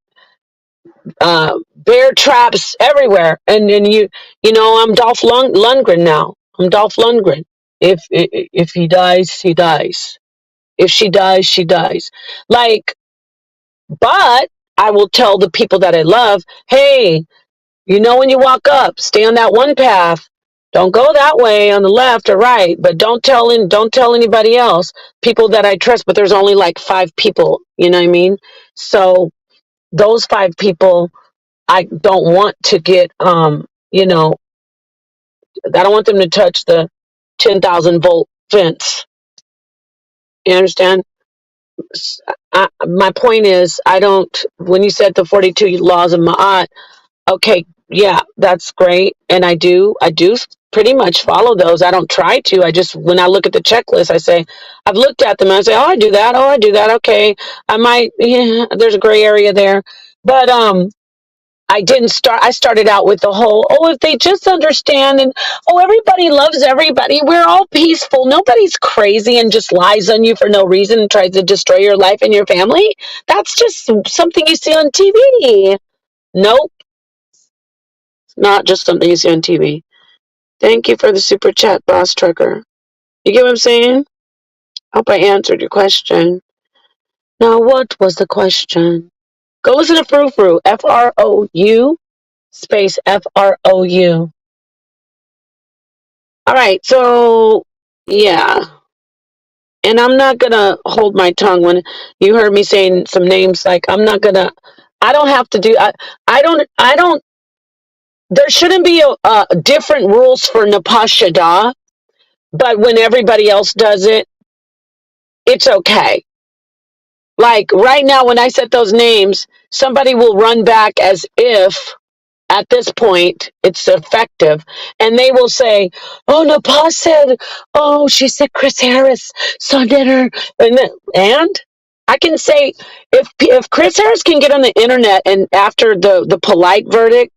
bear traps everywhere, and then I'm Dolph Lundgren now. I'm Dolph Lundgren. If he dies, he dies. If she dies, she dies. Like, but I will tell the people that I love, hey, when you walk up, stay on that one path. Don't go that way on the left or right, but don't tell anybody else. People that I trust, but there's only like 5 people, you know what I mean? So those 5 people I don't want to get I don't want them to touch the 10,000-volt fence. You understand? My point is, I don't, when you said the 42 laws of Ma'at, okay, yeah, that's great. And I do pretty much follow those. I don't try to. I just, when I look at the checklist, I say, I've looked at them and I say, oh, I do that. Oh, I do that. Okay. I might, yeah, there's a gray area there. But, I started out with the whole, oh, if they just understand and, oh, everybody loves everybody. We're all peaceful. Nobody's crazy and just lies on you for no reason and tries to destroy your life and your family. That's just something you see on TV. Nope. Not just something you see on TV. Thank you for the super chat, Boss Trucker. You get what I'm saying? I hope I answered your question. Now, what was the question? Go listen to Frou Frou, Frou, space Frou. All right, so, yeah. And I'm not going to hold my tongue when you heard me saying some names. Like, I don't have to do, I don't, there shouldn't be different rules for Napashada, but when everybody else does it, it's okay. Like right now, when I said those names, somebody will run back as if at this point it's effective, and they will say, "Oh, Napa said, oh, she said Chris Harris, so did her," and I can say if Chris Harris can get on the internet and after the polite verdict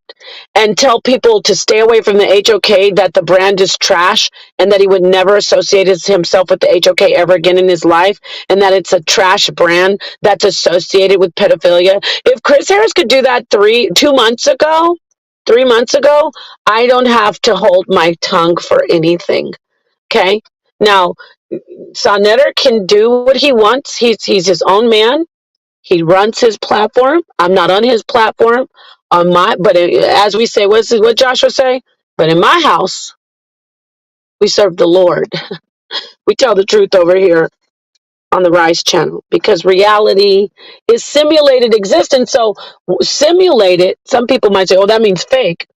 and tell people to stay away from the HOK, that the brand is trash and that he would never associate himself with the HOK ever again in his life, and that it's a trash brand that's associated with pedophilia. If Chris Harris could do that 3 months ago, I don't have to hold my tongue for anything. Okay? Now, Sonnetter can do what he wants. He's his own man. He runs his platform. I'm not on his platform. As we say, what Joshua say? But in my house, we serve the Lord. We tell the truth over here on the R.I.S.E channel, because reality is simulated existence. So simulated, some people might say, oh, that means fake.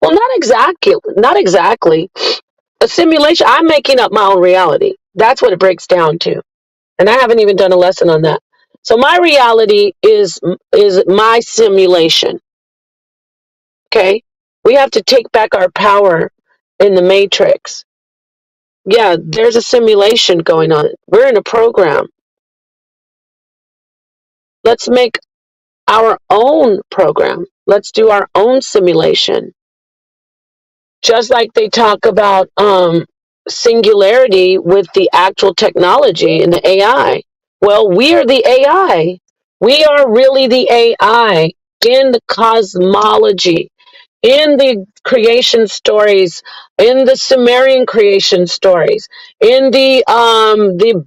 Well, not exactly. Not exactly. A simulation, I'm making up my own reality. That's what it breaks down to. And I haven't even done a lesson on that. So my reality is my simulation. Okay? We have to take back our power in the matrix. Yeah, there's a simulation going on. We're in a program. Let's make our own program. Let's do our own simulation. Just like they talk about singularity with the actual technology and the AI. Well, we are the AI. We are really the AI in the cosmology, in the creation stories, in the Sumerian creation stories, in the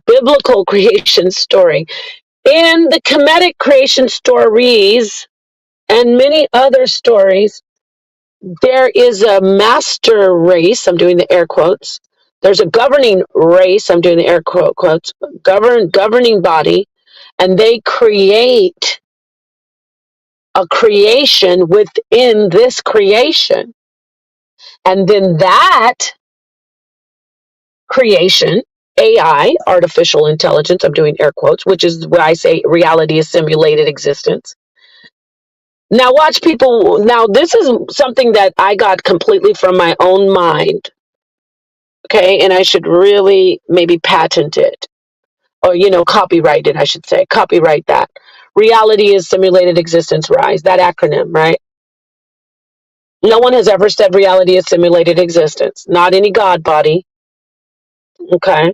biblical creation story, in the Kemetic creation stories, and many other stories. There is a master race, I'm doing the air quotes. There's a governing race, I'm doing the air quotes, governing body. and they create a creation within this creation. And then that creation, AI, artificial intelligence, I'm doing air quotes, which is what I say reality is simulated existence. Now, watch people. Now, this is something that I got completely from my own mind. Okay. And I should really maybe patent it or, copyright it, I should say. Copyright that. Reality is simulated existence, RISE, that acronym, right? No one has ever said reality is simulated existence. Not any God body. Okay.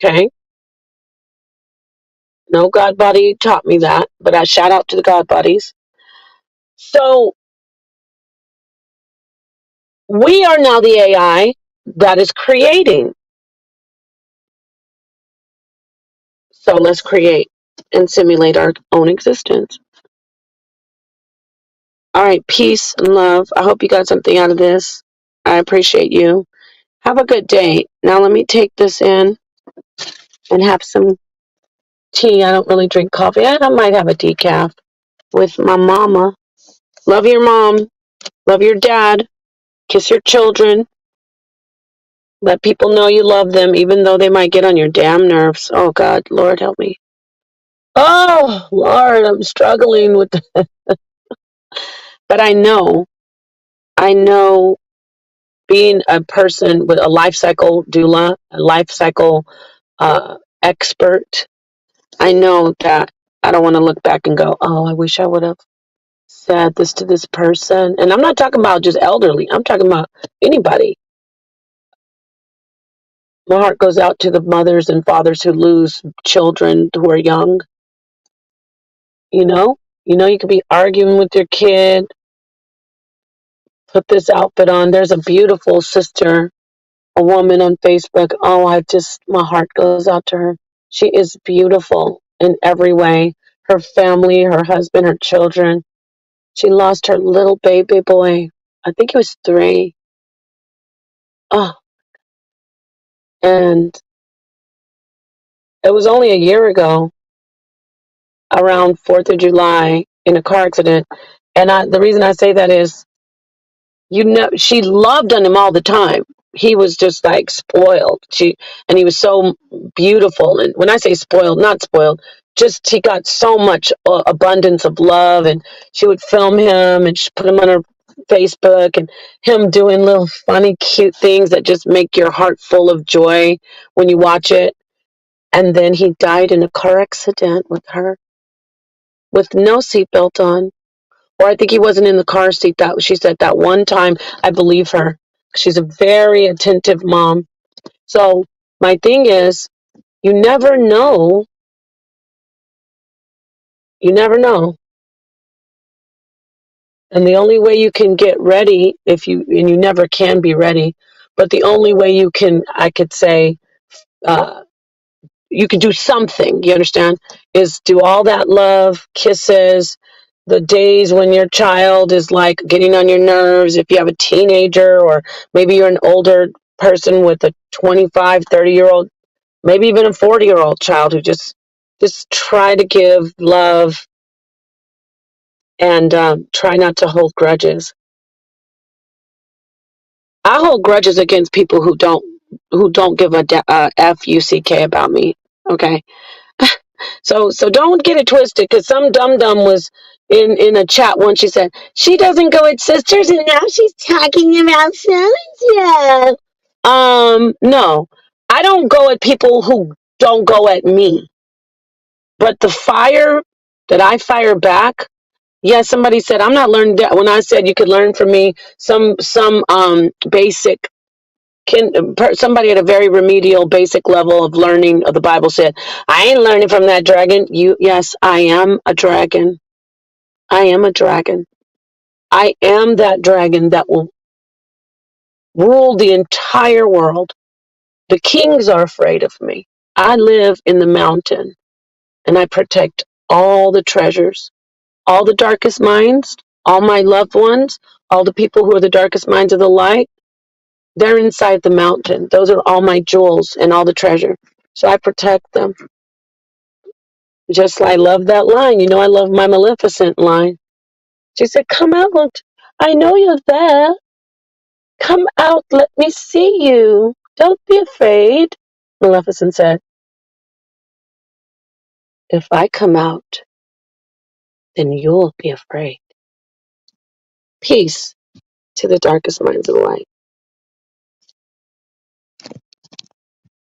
Okay. No God body taught me that, but I shout out to the God bodies. So we are now the AI that is creating. So let's create and simulate our own existence. All right. Peace and love. I hope you got something out of this. I appreciate you. Have a good day. Now let me take this in and have some tea. I don't really drink coffee. I might have a decaf with my mama. Love your mom. Love your dad. Kiss your children. Let people know you love them, even though they might get on your damn nerves. Oh, God. Lord, help me. Oh, Lord, I'm struggling with that. But I know being a person with a life cycle doula, a life cycle expert, I know that I don't want to look back and go, oh, I wish I would have said this to this person. And I'm not talking about just elderly. I'm talking about anybody. My heart goes out to the mothers and fathers who lose children who are young. You could be arguing with your kid, put this outfit on. There's a beautiful sister, a woman on Facebook. Oh, my heart goes out to her. She is beautiful in every way. Her family, her husband, her children. She lost her little baby boy. I think he was 3. Oh, and it was only a year ago, around 4th of July, in a car accident. And the reason I say that is, she loved on him all the time. He was just like spoiled. And he was so beautiful. And when I say spoiled, not spoiled, just he got so much abundance of love. And she would film him and she put him on her Facebook and him doing little funny, cute things that just make your heart full of joy when you watch it. And then he died in a car accident with her with no seatbelt on. Or I think he wasn't in the car seat. That she said that one time. I believe her. She's a very attentive mom. So my thing is, you never know. You never know. And the only way you can get ready, and you never can be ready, but the only way you can, I could say, you could do something, you understand, is do all that love, kisses, the days when your child is like getting on your nerves, if you have a teenager or maybe you're an older person with a 25, 30-year-old, maybe even a 40-year-old child who just try to give love and try not to hold grudges. I hold grudges against people who don't give a F-U-C-K about me, okay? So don't get it twisted, because some dum dum was in a chat once. She said she doesn't go at sisters, and now she's talking about so and so. No, I don't go at people who don't go at me. But the fire that I fire back. Yes, somebody said I'm not learning that. When I said you could learn from me some basic. Somebody at a very remedial basic level of learning of the Bible said, I ain't learning from that dragon. Yes, I am a dragon. I am a dragon. I am that dragon that will rule the entire world. The kings are afraid of me. I live in the mountain and I protect all the treasures, all the darkest minds, all my loved ones, all the people who are the darkest minds of the light. They're inside the mountain. Those are all my jewels and all the treasure. So I protect them. Just like I love that line. You know, I love my Maleficent line. She said, "Come out. I know you're there. Come out. Let me see you. Don't be afraid." Maleficent said, "If I come out, then you'll be afraid." Peace to the darkest minds of the light.